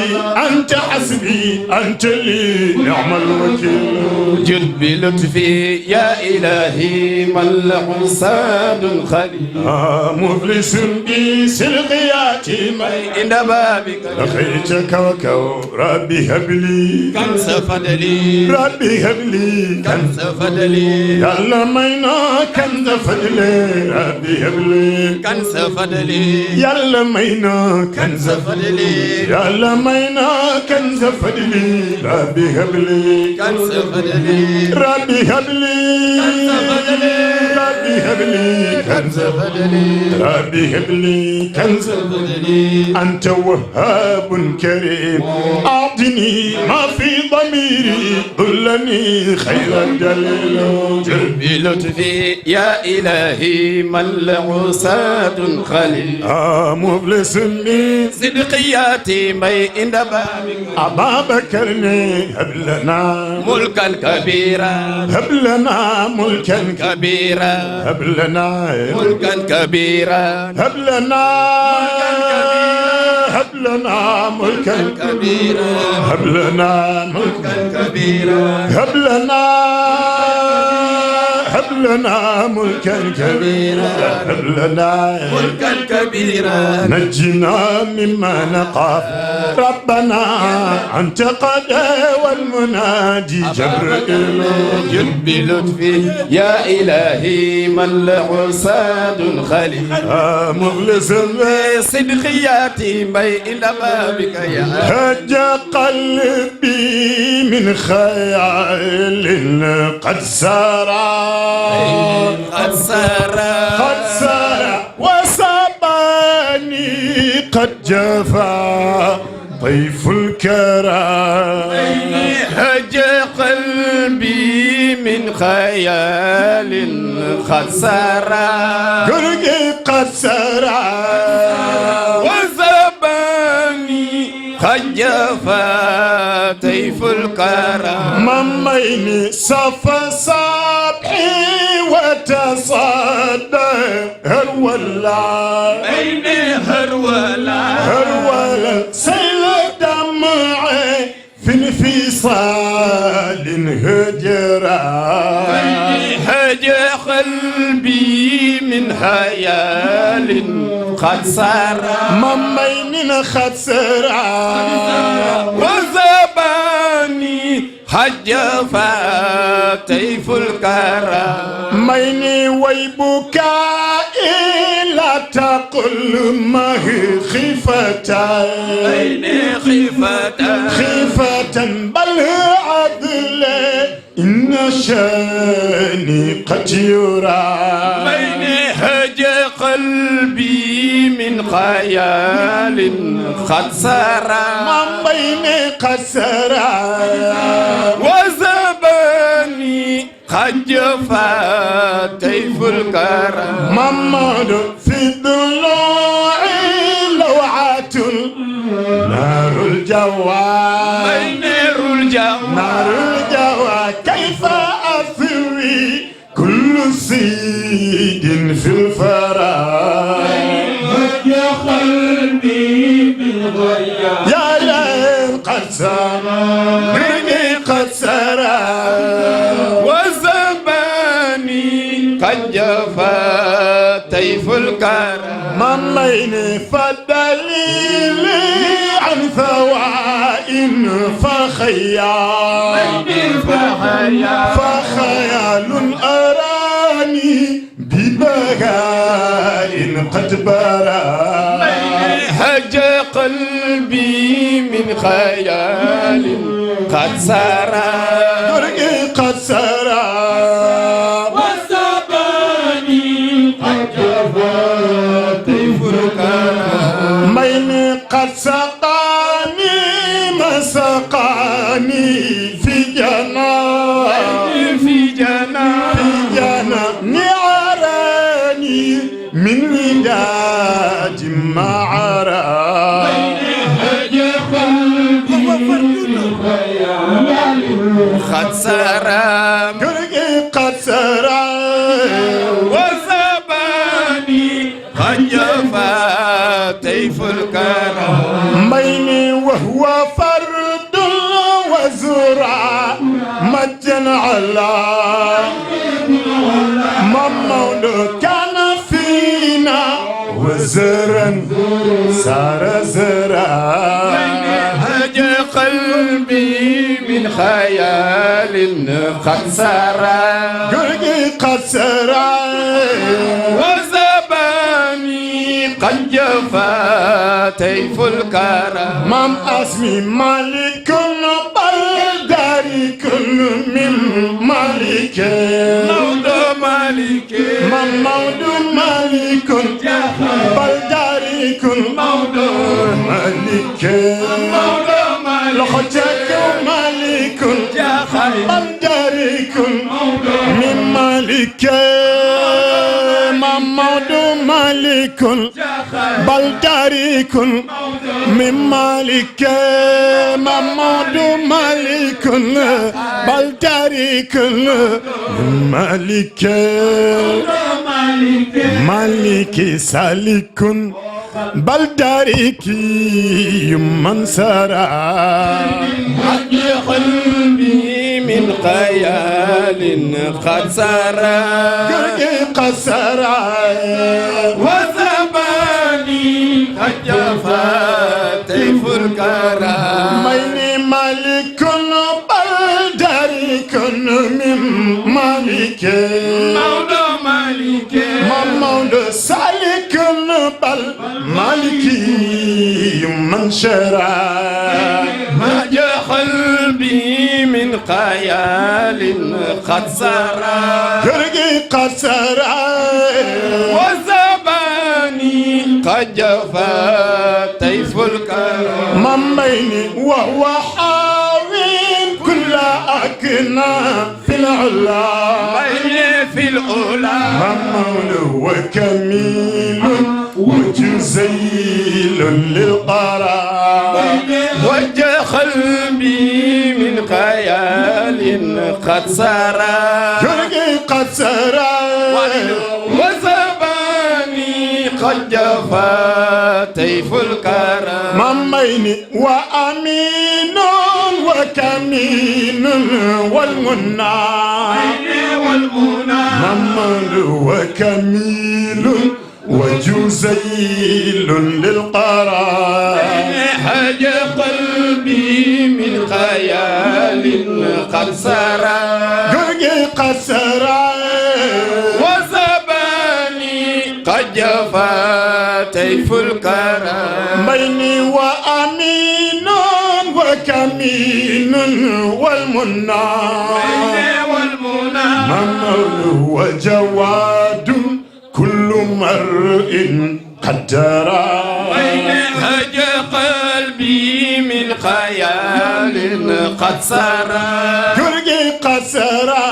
أنت حسبي أنت لي نعم الوكيل جد بلطفي يا إلهي من له ساد خليل مفلس بسلقياتي مي إن بابك لقيتك وكو ربي هب لي كنس فدلي ربي هب لي كنس فدلي يلا مينا كنز فضلي ربي هب لي كنس فدلي يلا مينا كنز فدلي يلا مينا كنز فضلي ربي هب لي كنس فدلي ربي هب لي ربي هب لي كنز فدلي ربي هب لي كنز فدلي أنت وهاب كريم أعطني ما في ضميري ظلني خير الدليل بلطفي يا إلهي من له ساد خليل مفلس بي صدقياتي مي إن بابك أبا بكرني هب لنا ملكا كبيرا هب لنا ملكا كبيرا هب لنا ملكا كبيرا هب لنا هب لنا ملكا كبيرا هب لنا ملكا كبيرا هب لنا هب لنا ملكا كبيرا هب لنا ملكا كبيرا نجنا مما نقف ربنا أنت قد والمنادي جبريل جد بلطفي يا إلهي من له ساد خليل مخلص صدقياتي مي إن بابك يا هج قلبي من خيال قد سرى قد سرى قد سرى وصباني قد جفا طيف الكرى هج قلبي من خيال قد سرى قرقي قد سرى طيف الكرم مميني صفى صبحي وتصدى هرولا بيني هرولا سيل دمعي في انفصال هجرا هج قلبي من خيال قد سار مميني قد سرى وزباني حج فطيف الكرم ميني ويبكائي لا تقل ما هي خيفتان خيفة بل عدل إن شاني قد يرى بيني هج قلبي من خيال قد سرى من بيني قد سرى وزباني قد جفا طيف الكرم محمد في الضلوع لوعة نار الجوى نار الجوى كيف أثوي كل سيد في الفراغ يا قلبي بالغياب يا ليل قد سرى مني قد سرى وزباني قد جفا طيف الكرم مميني فالدليل عن ثواء فخيال أراني ببهاء قد برا هج قلبي من خيال قد سرى قد سرى وسباني قد جفا طيف الكرم ميني قد سقاني ما سقاني في جنة نعراني من وداد ما عرى هج قلبي بالخيال قد سرى قد سرى وزباني قد جفا طيف الكرم ميني وهو فرد وزرع مجن على ممون كان فينا وزرا صار زرا هج قلبي من خيال قد سرى قد سرى وزباني قد جفا طيف الكرم مام اسمي مالك بلداري كل من مالك مولى مالك مام مولد مالك بلداري كل مولى مالك مولى مالك لخجك مالك يا خير بلداري كل من مالك مام مولد مالك بلداري كل من مالك محمد مالك بلداري كل من مالك مالك سالك بلدارك يمن سرى حج قلبي من خيال قد سرى قد سرى وزباني قد جفا طيف الكرم ميني مالك بلدارك من مالك مولى مالك محمد سالك بل مالكي من شرع حج قلبي من خيال قد سرى قد سرع وزباني قد جفا طيف الكرم من بيني وهو حاوين كل أكنا في العلا بيني في الأولى محمود وكميل وجزيل للقرار وجه قلبي قد سرى جرجي قد سرى وزباني قد جفا طيف الكرم ممين وأمين وكمين والمنى ممن وكميل وجزيل للقرار حاج قلبي من خيال قد سرى جرجي قد سرى وزباني قد جفا طيف الكرم بيني وأمين وكمين والمنى ممن وجواد كل مرء قدرا هج قلبي من خيال قد سرى جرجي قد سرى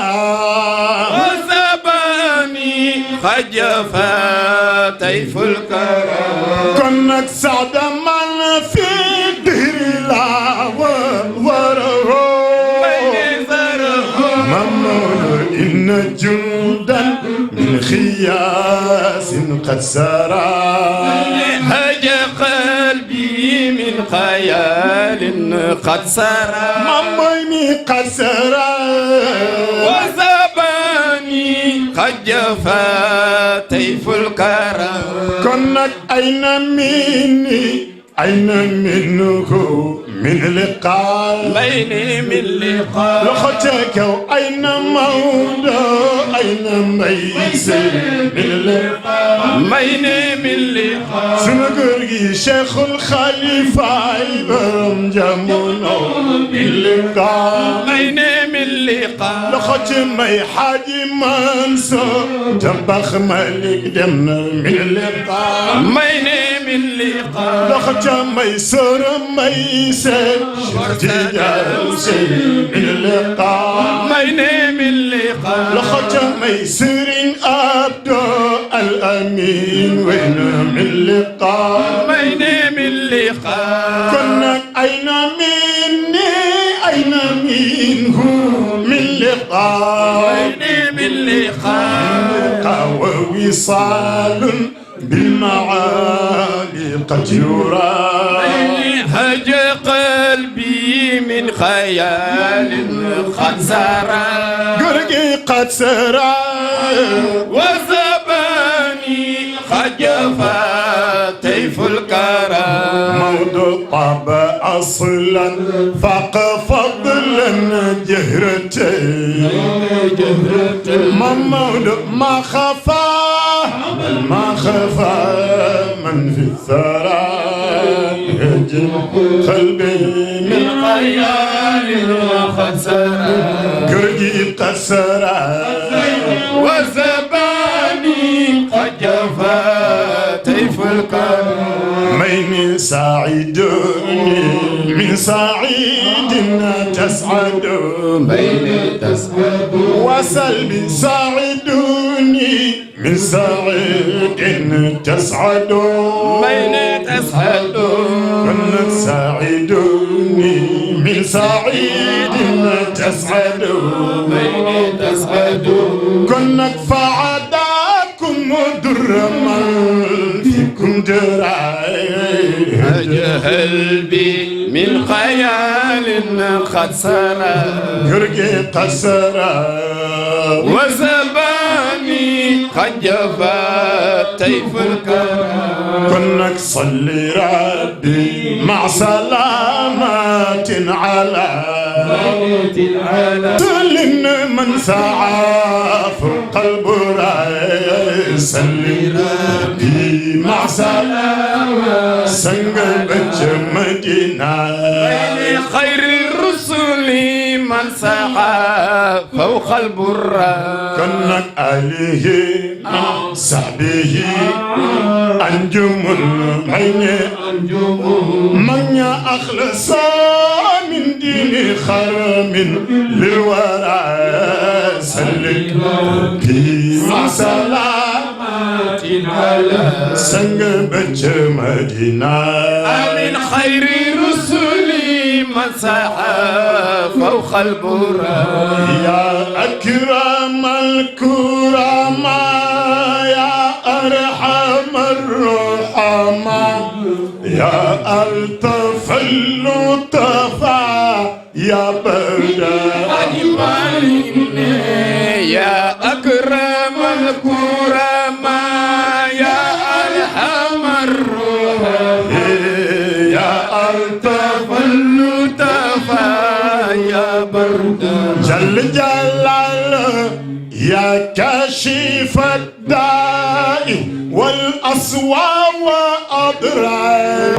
وزباني قد جفا طيف الكرم كنك سعد من في الدهر لا وره ممنون إن جندا من خياس قد سرى هج قلبي من خيال قد سرى ممني قد سرى وزباني قد جفا طيف الكرم كنك أين مني أين منه من لقاء بيني من لقاء لختك أين موضع أين ميسر من لقاء بيني من لقاء سنقرقي شيخ الخليفة إبرم جمونا من لقاء بيني من لقاء لخت مي حاجي منصور جنبخ ملك دمنا من لقاء بيني من لقاء لخت ميسر ميسر شرتي من اللقاء بيني من لقاء لخت ميسر أبدو الأمين وين من اللقاء بيني من لقاء كنا أين مني أين منه من لقاء بيني من لقاء ووصال بالمعالي قد يرى هج قلبي من خيال قد سرى قرقي قد سرى وزباني قد جفا طيف الكرم موضوع طاب أصلا فاق فضلا جهرتين ما خفا ما خفا من في الثرى يجن قلبي من خيال قد سرى قرقي قد سرى وزباني قد جفا طيف الكرم مين سعيدني من سعيد تسعد بين تسعد وسلبي ساعدوني من سعيد تسعد بين تسعد كنت ساعدوني من سعيد تسعد بين تسعد كنت فعداكم درما فيكم دراي أجهل بي من خيال قد سرى يرقي قسرا وزباني قد جفا طيف الكرم كنك صلي ربي مع سلامات على سلم من سعى فوق البراء صلي ربي مع سلامة سنقبت مدينة خير الرسل من سعى فوق البراء كنك عليه سعبه أنجم العين من أخلص من دين خرم للورى سلك في سلامات على سنقبت مدينة من خير رسل مسح فوق البراق يا أكرم الكرماء يا أرحم الرحماء يا ألطف اللطفاء يا برد يا أكرم الكرماء يا أرحم الرحماء يا ألطف اللطفاء يا برد جل جلاله يا كاشف الداء والأصوات وأضرار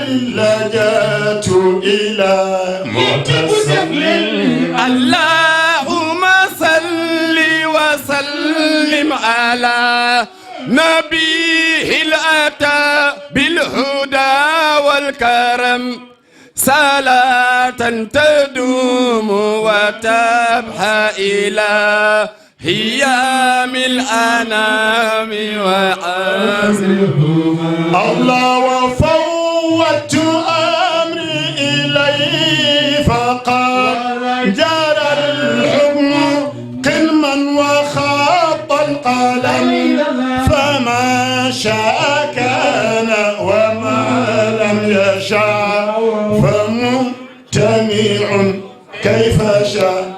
لجأت إلى معتصم اللهم صل وسلم على نبيه الأتى بالهدى والكرم صلاة تدوم وتبحى إلى هيام الأنام وعزرهم الله وفوت أمري إليه فقال جرى الحكم قلما وخاط القلم فما شاء كان وما لم يشاء فممتنع كيف شاء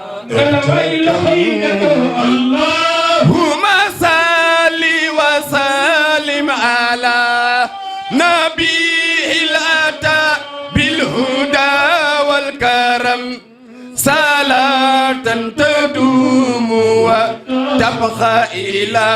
اللهم صل وسلم على نبيه الأتى بالهدى والكرم صلاة تدوم وتبقى إلى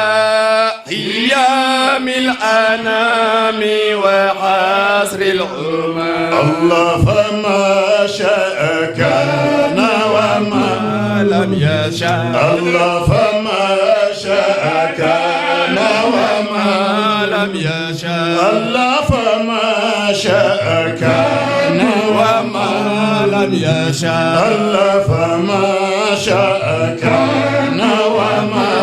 أيام الأنام وعصر الأمم الله فما شاء كان وما لم يشاء الله فما شاء كان وما لم يشاء الله فما شاء كان وما لم يشاء الله فما شاء كان وما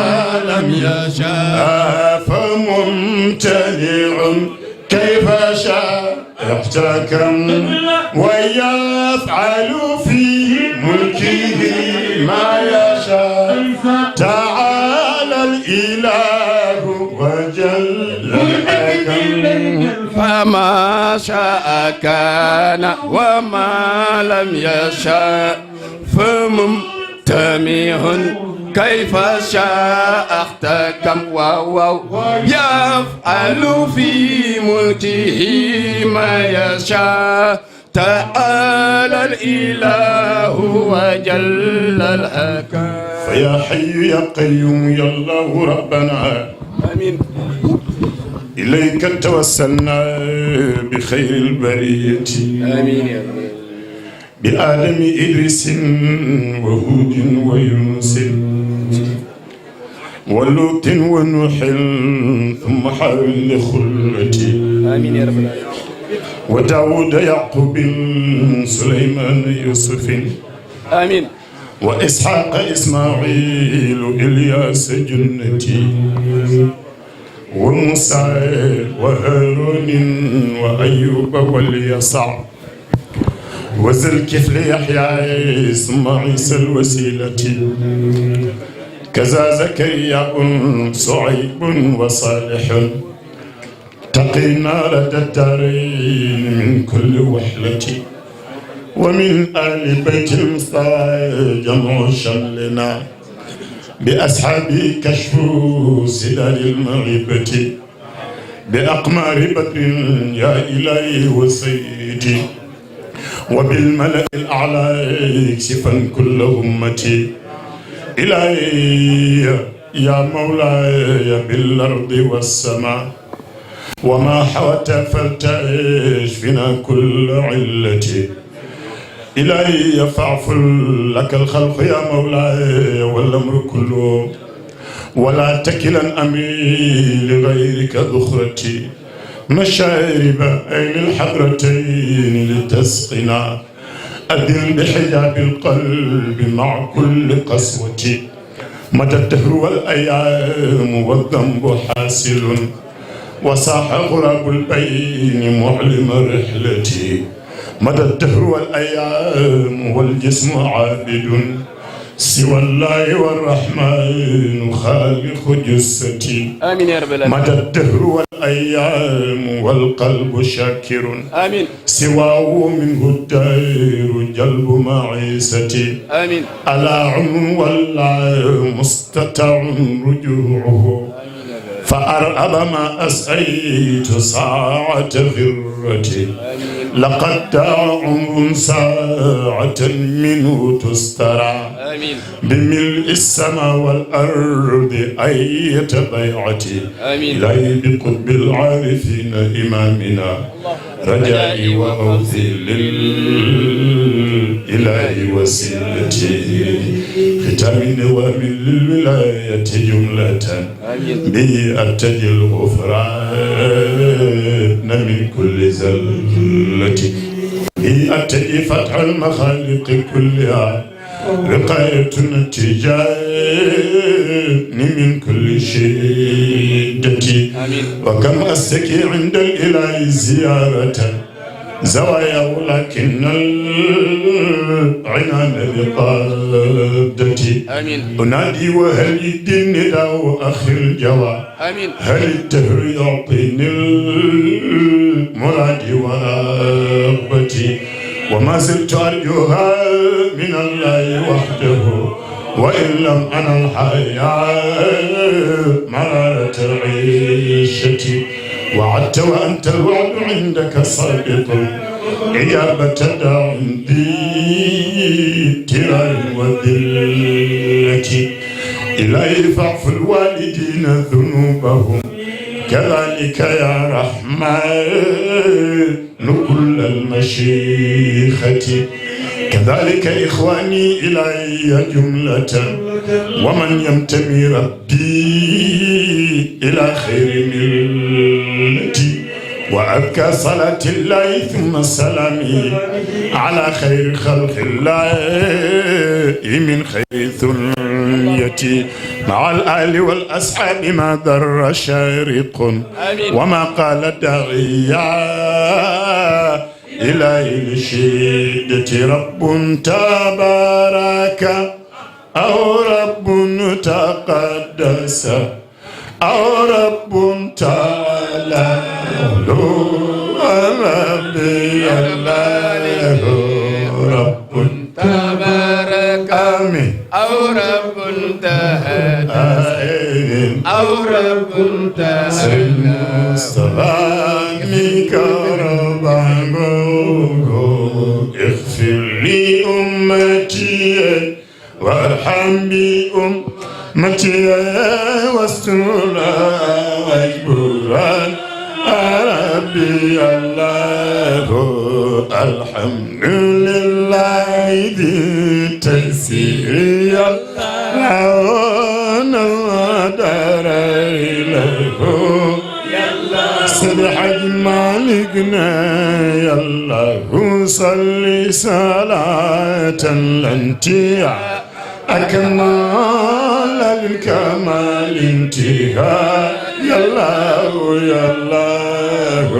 لم يشاء فممتنع كيف شاء احتكم ويفعل في ملكه ما يشاء تعالى الإله وجل الحكم فما شاء كان وما لم يشاء فممتنع كيف شاء احتكم يفعل في ملكه ما يشاء تعالى الإله وجل الحكم فيا حي يا قيوم يا الله ربنا آمين إليك توسلنا بخير البرية آمين يا رب بآدم إدريس وهود ويونس ولوط ونوح ثم حول خلتي آمين يا رب العالمين وداود يعقوب سليمان يوسف آمين وإسحاق إسماعيل إلياس جنتي وموسى وهارون وأيوب واليسع وذي الكفل يحيى ثم عيسى الوسيلة كذا زكريا صعيب وصالح تقي نار الدارين من كل وحلة ومن آل بيت المصطفى جمع شملنا بأصحاب كشف سدال المغيبة بأقمار بدر يا إلهي وسيدي وبالملأ الأعلى اكشفا كل أمتي إلهي يا مولاي بالأرض والسماء وما حوت فلتعيش فينا كل علتي إلهي فاعف لك الخلق يا مولاي والأمر كله ولا تكلا أمري لغيرك ذخرتي مشارب أين الحضرتين لتسقنا أدل بحجاب القلب مع كل قسوة مدى الدهر والأيام والذنب حاسل وصاح غراب البين معلم رحلتي مدى الدهر والأيام والجسم عابد سوى الله والرحمن خالق جثتي آمين يا رب العالمين. مدى الدهر والأيام والقلب شاكر آمين. سواه منه الدير جلب معيستي آمين. ألا عم ولا مستطع رجوعه فأرأب ما أسأيت ساعة غرتي لقد دعا عمر ساعة منه تسترى آمين. بملء السماء والأرض أية بيعتي آمين. إلهي بقطب العارفين إمامنا رجائي وموتي للإله وسيلتي ختام نوام للولاية جملة به أرتجي الغفران من كل زلة به أرتجي فتح المخالق كلها رقاية تجاني من كل شدة وكم أستكي عند الإله زيارة زوايا ولكن العنان بقادتي أنادي وهل الدين داو أخي الجوى هل الدهر يعطيني المراد ورغبتي وما زلت أرجوها من الله وحده وإن لم أنا الحياة مرارة عيشتي وعدت وأنت الوعد عندك صادق إجابة داع ذي ترار وذلة إلهي فاعف الوالدين ذنوبهم كذلك يا رحمن كل المشيخة كذلك إخواني إلي جملة ومن ينتمي ربي إلى خير ملتي وأبكى صلاة الله ثم سلامي على خير خلق الله من خير ثنيتي مع الآل والأصحاب ما ضر شارق وما قال داعيا إلهي لشدة رب تبارك أو رب تقدس أو رب تعالى ربي الله رب تبارك آمين أو رب تهدى أو رب تهدى سلامك ربنا اغفر لي أمتي وارحم بأمتي واستر واجبرا ربي الله الحمد لله ذي تيسير الله ودار له سيد حج مالكنا يا الله صل صلاة لانتهاء أكمل الكمال انتهاء يا الله يا الله.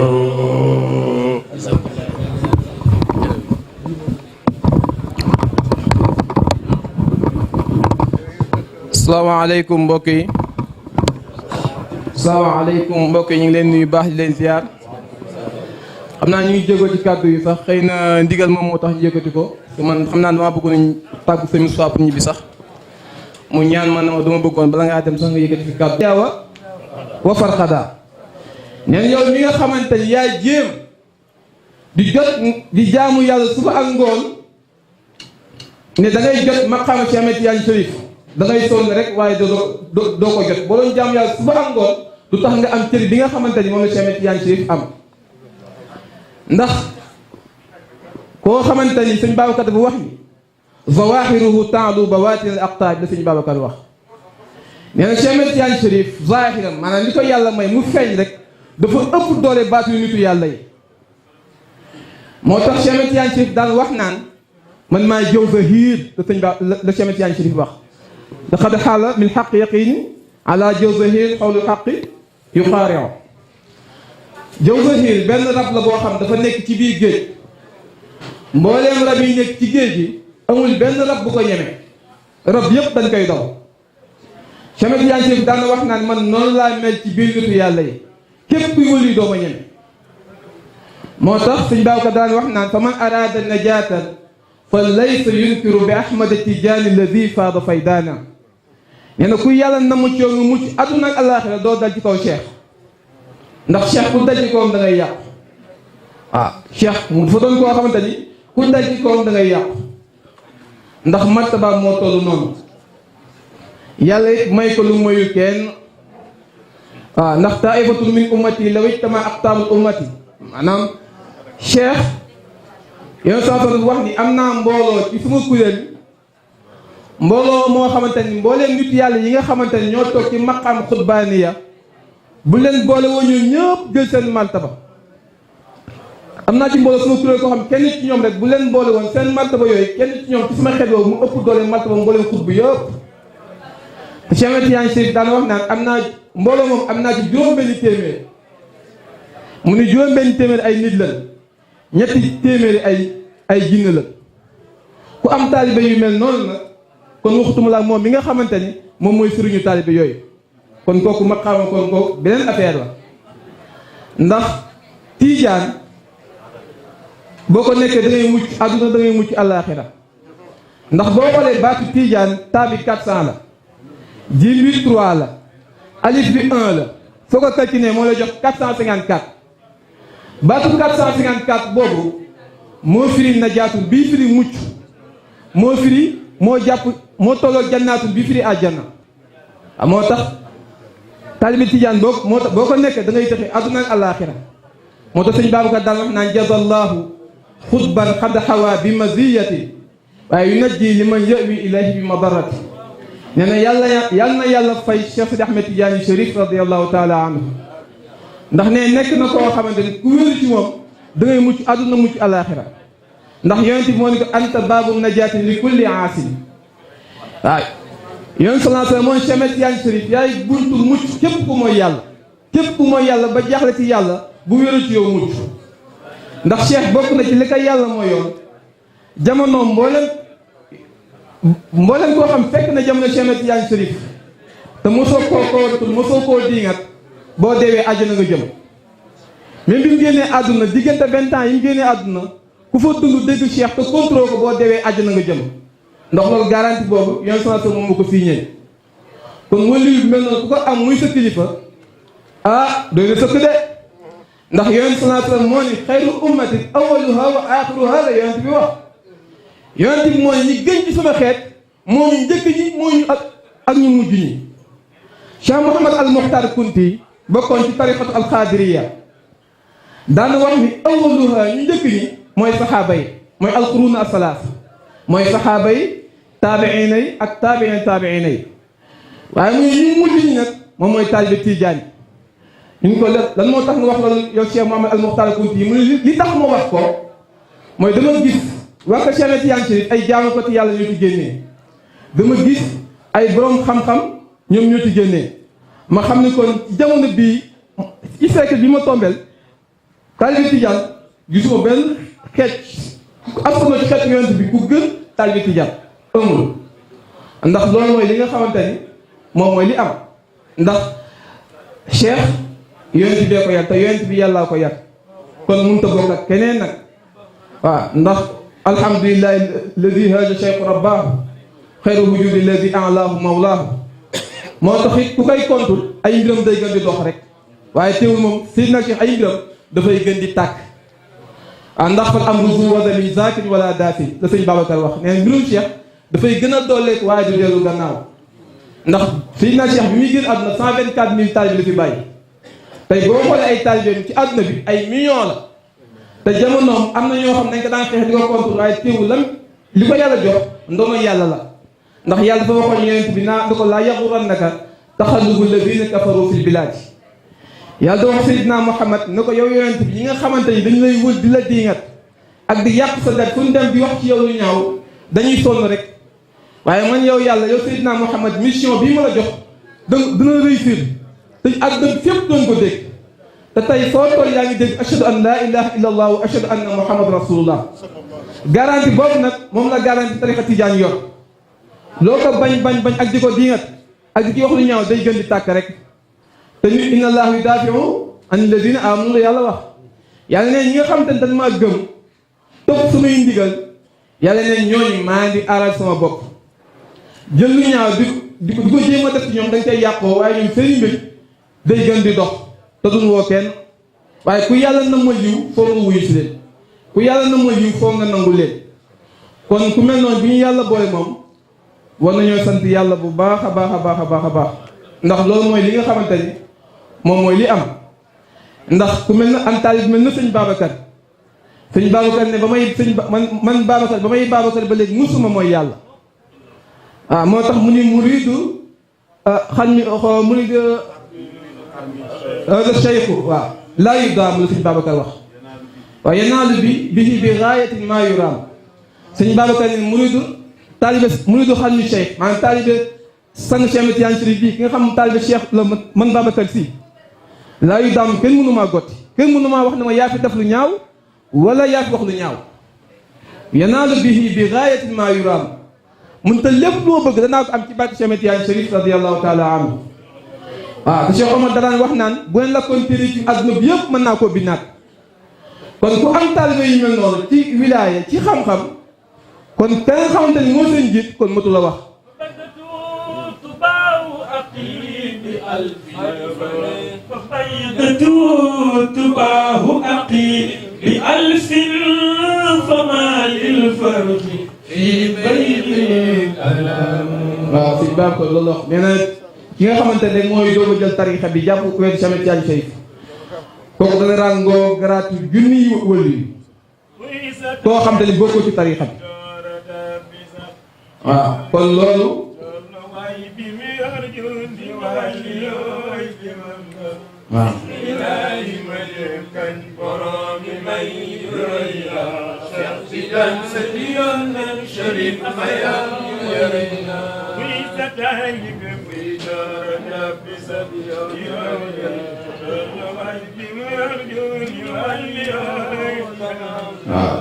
salaamaaleykum mbokk yi salaamaaleykum mbokk yi ñu ngi leen nuyu baax di leen ziar xam naa ñu ngi jéego ci kàddu yi sax xëy na ndigal moom moo tax ñu yëkkati ko man xam naa dama bëgg nañ tàggu sëñ Moussa pour ñibbi sax mu ñaan man na ma dama bëggoon bala ngaa dem sax nga yëkkati fi kàddu yaawa wa farxada neen yow mi nga xamante ni yaay jéem di jot di jaamu yàlla suba ak ngoon ne da ngay jot maqaama Cheikh Ahmed Tidiane Chérif da ngay sonn rek waaye doo ko jot boo doon jaamu yàlla suba ak ngoon du tax nga am cër bi nga xamante ni moom la Cheikh Ahmed Tidiane Chérif am ndax koo xamante ni sëñ Babacar bu wax ni zawaahiruhu taalu bawaatin al aqtaab la sëñ Babacar wax nee na Cheikh Ahmed Tidiane Chérif zaahiram maanaam li ko yàlla may mu feeñ rek dafa ëpp doole baatu nitu yàlla yi moo tax Cheikh Ahmed Tidiane Chérif daan wax naan man maay jëw zahiir la sëñ Ba la Cheikh Ahmed Tidiane Chérif wax laqad xaala min xaq yaqiini ala jëw zahiir xawlu xaqi yuqaari'u jëw zahiir benn rab la boo xam dafa nekk ci biir géej mbooleem rab yi nekk ci géej gi amul benn rab bu ko ñeme rab yëpp dañ koy daw. Cheikh Tidiane Chérif daana wax naan man noonu laa mel ci biir nitu yàlla yi képp kuy wëlu doo ma ñeme. moo tax sëñ Babacar daan wax naan fa man araada najaatan fa laysa yunkiru bi ahmada tijaani alladi faada faydaana. nee na ku yàlla na mu coow nga mucc àdduna ak àllaaxira doo dal ci kaw Cheikh ndax Cheikh ku dal ci kawam da ngay yàqu. Cheikh mu fa doon koo xamante ni ku dal ci kawam da ngay yàqu ndax martaba moo toll noonu. yàlla it may ko lu mayul kenn ndax taifatun min ummati law ijtama aqtaabul ummati maanaam Cheikh yow saa wax ni am naa mbooloo ci suma kuréel mbooloo moo xamante ni mbooleen nit yàlla yi nga xamante ni ñoo toog ci maqaam xutbaaniya bu leen boole woo ñoom ñëpp jël seen martaba am naa ci mbooloo suma kuréel koo xam kenn ci ñoom rek bu leen boole woon seen martaba yooyu kenn ci ñoom ci suma xel boobu mu ëpp doole martaba mbooleen xutbu yëpp. Cheikh Tidiane Chérif daan wax naan am naa mbooloo moom am naa ci juróom-benni téeméer mu ni juróom-benni téeméer ay nit la ñetti téeméeri ay jinne la ku am taalibe yu mel noonu la kon waxtuma la moom mi nga xamante ni moom mooy sëriñu taalibe yooyu kon kooku maqaama kon kooku beneen affaire la ndax Tidiane boo ko nekkee da ngay mucc àdduna da ngay mucc àllaaxira ndax boo xoolee baatu Tidiane taabi 400 la jiim bi 3 la alif bi 1 la soo ko calculé moo lay jox 454 baatu 454 boobu moo firi najaatul bii firi mucc moo firi moo jàpp moo tolloo jannaatul bii firi àjjana moo tax taalibi Tijaan boo ko nekk da ngay taxi àdduna ak àllaaxira moo tax sëñ Babacar daan wax naan jazallahu xutban xad xawa bi maziyati waaye yunajji li man yawi ilayhi bi madarati nee na yàlla na yàlla fay Cheikh Sidi Ahmed Tidiane Chérif radiallahu taala anhu ndax ne nekk na koo xamante ni ku wéru ci moom da ngay mucc àdduna mucc àllaaxira ndax yonent bi moo ni ko anta baabu najaati li kulli aasin waaw yonent sallallahu alayhi wa sallam mooy Cheikh Ahmed Tidiane Chérif yaay buntu mucc képp ku mooy yàlla képp ku mooy yàlla ba jaaxle ci yàlla bu wéru ci yow mucc ndax Cheikh bokk na ci li ko yàlla mooy yoon jamono mboolem koo xam fekk na jamono Cheikh Ahmed Tidiane Chérif te mosoo koo diingat boo deewee àjjana nga jëm même bi mu génnee àdduna diggante 20 ans yi mu génnee àdduna ku fa dund dégg Cheikh te contrôle ko boo deewee àjjana nga jëm ndax loolu garantie boobu yoon sanata moom moo ko signé kon wali yu mel noonu ku ko am muy sa kilifa doy na sëkk de ndax yoon sanata moo ni xayru ummati awwaluha wa axiruha la yonent bi wax yonent bi mooy ñi gën ci sama xeet moo ñu njëkk ñi moo ñu ak ñu mujj ñi Cheikh Mouhamad al Muxtar Kunti bokkoon ci tariqatu al Xaadiriya daana wax ni awwaluha ñu njëkk ñi mooy saxaaba yi mooy alquruuna asalaas mooy saxaaba yi taabiina yi ak taabiina yi waaye muy ñu mujj ñi nag moom mooy taalibe Tijaan ñu ko lan moo tax nga wax loolu yow Cheikh Mouhamad al Muxtar Kunti yi mu li tax moo wax ko mooy dama gis wax ko Cheikh Ahmed Tidiane Chérif ay jaamu ko ci yàlla ñoo ci génnee dama gis ay borom xam-xam ñoom ñoo ci génnee ma xam ne kon jamono bii ci siècle bi ma tombeel taalibe Tijaan gisuma benn xeet askan ci xeet yonent bi ku gën taalibe Tijaan amul ndax loolu mooy li nga xamante ni moom mooy li am ndax Cheikh yonent bee ko yar te yonent bi yàllaa ko yar kon mënut a bokk ak keneen nag waaw ndax alhamdulillahi alladi haja cheikhu rabbaahu xayru wujudi alladi alaahu mawlaahu moo tax it ku koy kontul ay mbiram day gën di dox rek waaye teewul moom si nag Cheikh ay mbiram dafay gën di tàkk ndax fal amru zu wadami zakin wala daafin la sëñ Babacar wax nee mbirum Cheikh dafay gën a dooleeku waaye du dellu gannaaw ndax si nag Cheikh bi muy gën àdduna 124 000 taalibe la fi bàyyi tey boo xoolee ay taalibe ci àdduna bi ay millions la te jamonoom am na ñoo xam nañ ko daan xeex di ko contre waaye teewul lam li ko yàlla jox ndono yàlla la ndax yàlla dafa waxoon yonent bi naa da ko laa yaxurannaka taxallubu lladiina kafaru fil bilaad yàlla da wax Seydina Muhammad ne ko yow yonent bi ñi nga xamante ni dañu lay wër di la diingat ak di yàq sa der fu ñu dem di wax ci yow lu ñaaw dañuy sonn rek waaye man yow yàlla yow Seydina Muhammad mission bii ma la jox dina réussir te ak dëgg fépp doon ko dégg te tey foo toll yaa ngi dégg ashhadu an laa ilaha illa allah wa ashhadu anna muhammad rasulullah garanti boobu nag moom la garanti tariqa tijaan yor loo ko bañ ak di ko diingat ak di ci wax lu ñaaw day gën di tàkk rek te ñu inna allah yudaafiu an alladina amanu la yàlla wax yàlla ne ñi nga xam te ne dañ maa gëm topp suñuy ndigal yàlla ne ñooñu maa ngi aaral sama bopp jël lu ñaaw di ko jéem a def ci ñoom dañ koy yàqoo waaye ñoom seen mbir day gën di dox te duñ woo kenn waaye ku yàlla na ma yiw foo nga wuyu si leen ku yàlla na ma yiw foo nga nangu leen kon ku mel noonu bi ñu yàlla boole moom war nañoo sant yàlla bu baax a baax a baax a baax a baax ndax loolu mooy li nga xamante ni moom mooy li am ndax ku mel na am taalib mel na sëñ Babacar ne ba may man Babacar ba may Babacar ba léegi musuma mooy yàlla moo tax mu ni muridu muridu le cheikhu waaw laa yudaam la sëñ Babacar wax waaye yanaalu bi gaayatin maa yuraam sëñ Babacar ne muridu xam ni cheikh maanaam taalibe sang Cheikh Ahmed Tidiane Chérif bii ki nga xam taalibe cheikh la man Babacar si laa yudaam kenn mënu maa gotti kenn mënu maa wax ne ma yaa fi def lu ñaaw wala yaa fi wax lu ñaaw yanaalu bi gaayatin maa yuraam mun te lépp loo bëgg danaa ko am ci barke Cheikh Ahmed Tidiane Chérif radiyallahu taala anhu waaw te Cheikh Omar daraan wax naan bu leen la koon téere ci adduna bi yëpp mën naa koo binnaat kon ku am taalibe yu mel noonu ci wilaaya ci xam-xam kon ka nga xamante ni moo seen jiit kon matu la wax waaw si baab ko loolu wax nee na ki nga xamante ne mooy doog a jël tarixa bi jàpp ko wet Cheikh Ahmed Tidiane Chérif kooku dana ràngoo garaatu junni yi wël yi koo xamante ni bokkoo ci tarixa bi waaw kon loolu waaw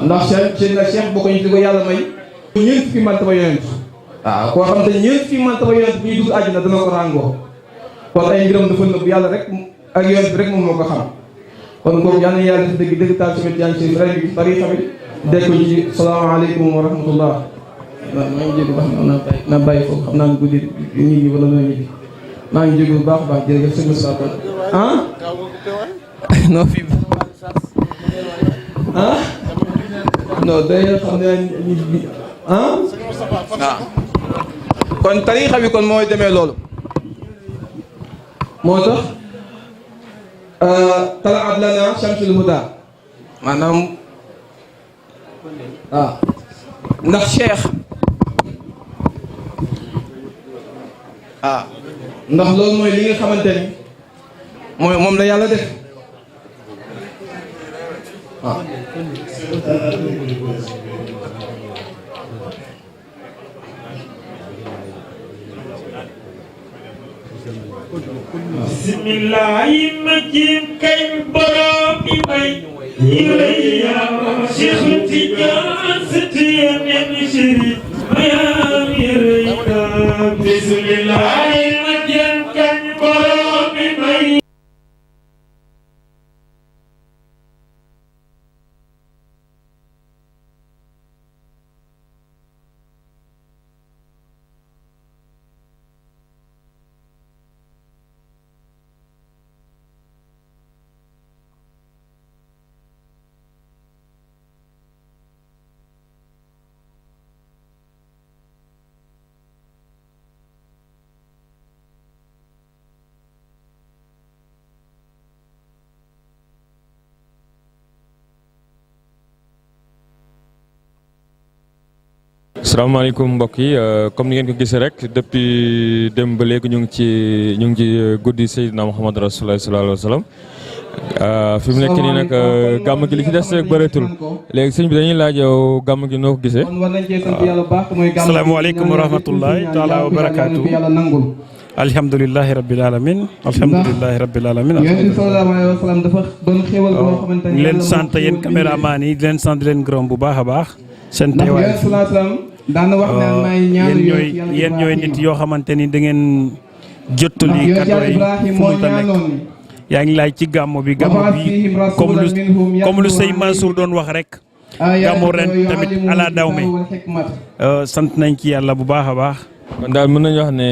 ndax Cheikh bokk ñu di ko yàlla may ñeent fukki martaba yonent waaw koo xam te ñeent fukki martaba yonent bi ñuy dugg àjjana dana ko ràngoo kon ay mbiram dafa nëbb yàlla rek ak yonent bi rek moom moo ko xam kon kooku yàlla na yàlla def dëgg taal Cheikh Tidiane Chérif rek bi bari tamit dégg ko ci salaamaaleykum wa rahmatullah waaw maa ngi jégalu baax na bàyyi foofu xam naa ne guddi nit ñi wala noo ñibbi maa ngi jégalu bu baax a baax jërëjëf sëñ Moussa Kon non fii non day xam ne ñi kon tariixa bi kon mooy demee loolu moo tax talaat lana shamsul huda maanaam waaw ndax cheikh ndax loolu mooy li nga xamante ni mooy moom la yàlla def waaw bismillahi ma jiim kañ borom bi may yuraya Cheikh Tidiane Chérif mayam yuraya bismillahi ma jiim kañ borom bi may salaamaaleykum mbokk yi comme ni ngeen ko gisee rek depuis démb ba léegi ñu ngi ci guddi Seydina Muhammad Rasulullah sallallahu alayhi wa sallam fi mu nekk nii nag gàmm gi li ci des rek bëreetul léegi sëñ bi dañuy laaj yow gàmm gi noo ko gisee. kon war nañ cee sant yàlla bu baax mooy gàmm. asalaamaaleykum wa rahmatullahi taala wa barakaatu. alhamdulilahi rabbil alamin alhamdulilahi rabbil alamin yonent bi sallallahu alayhi wa sallam dafa doon xéwal boo xamante ne leen sant yéen caméraman yi leen sant leen gërëm bu baax a baax seen teewaay yonent sallallahu alayhi wa sallam daan na wax naan may ñaan yéen ñooy nit yoo xamante ni da ngeen jottali cadeau yi fu mu ta nekk yaa ngi laaj ci gàmmu bi comme lu sëñ Mansour doon wax rek gàmmu ren tamit ala dawme sant nañ ci yàlla bu baax a baax kon daal mën nañu wax ne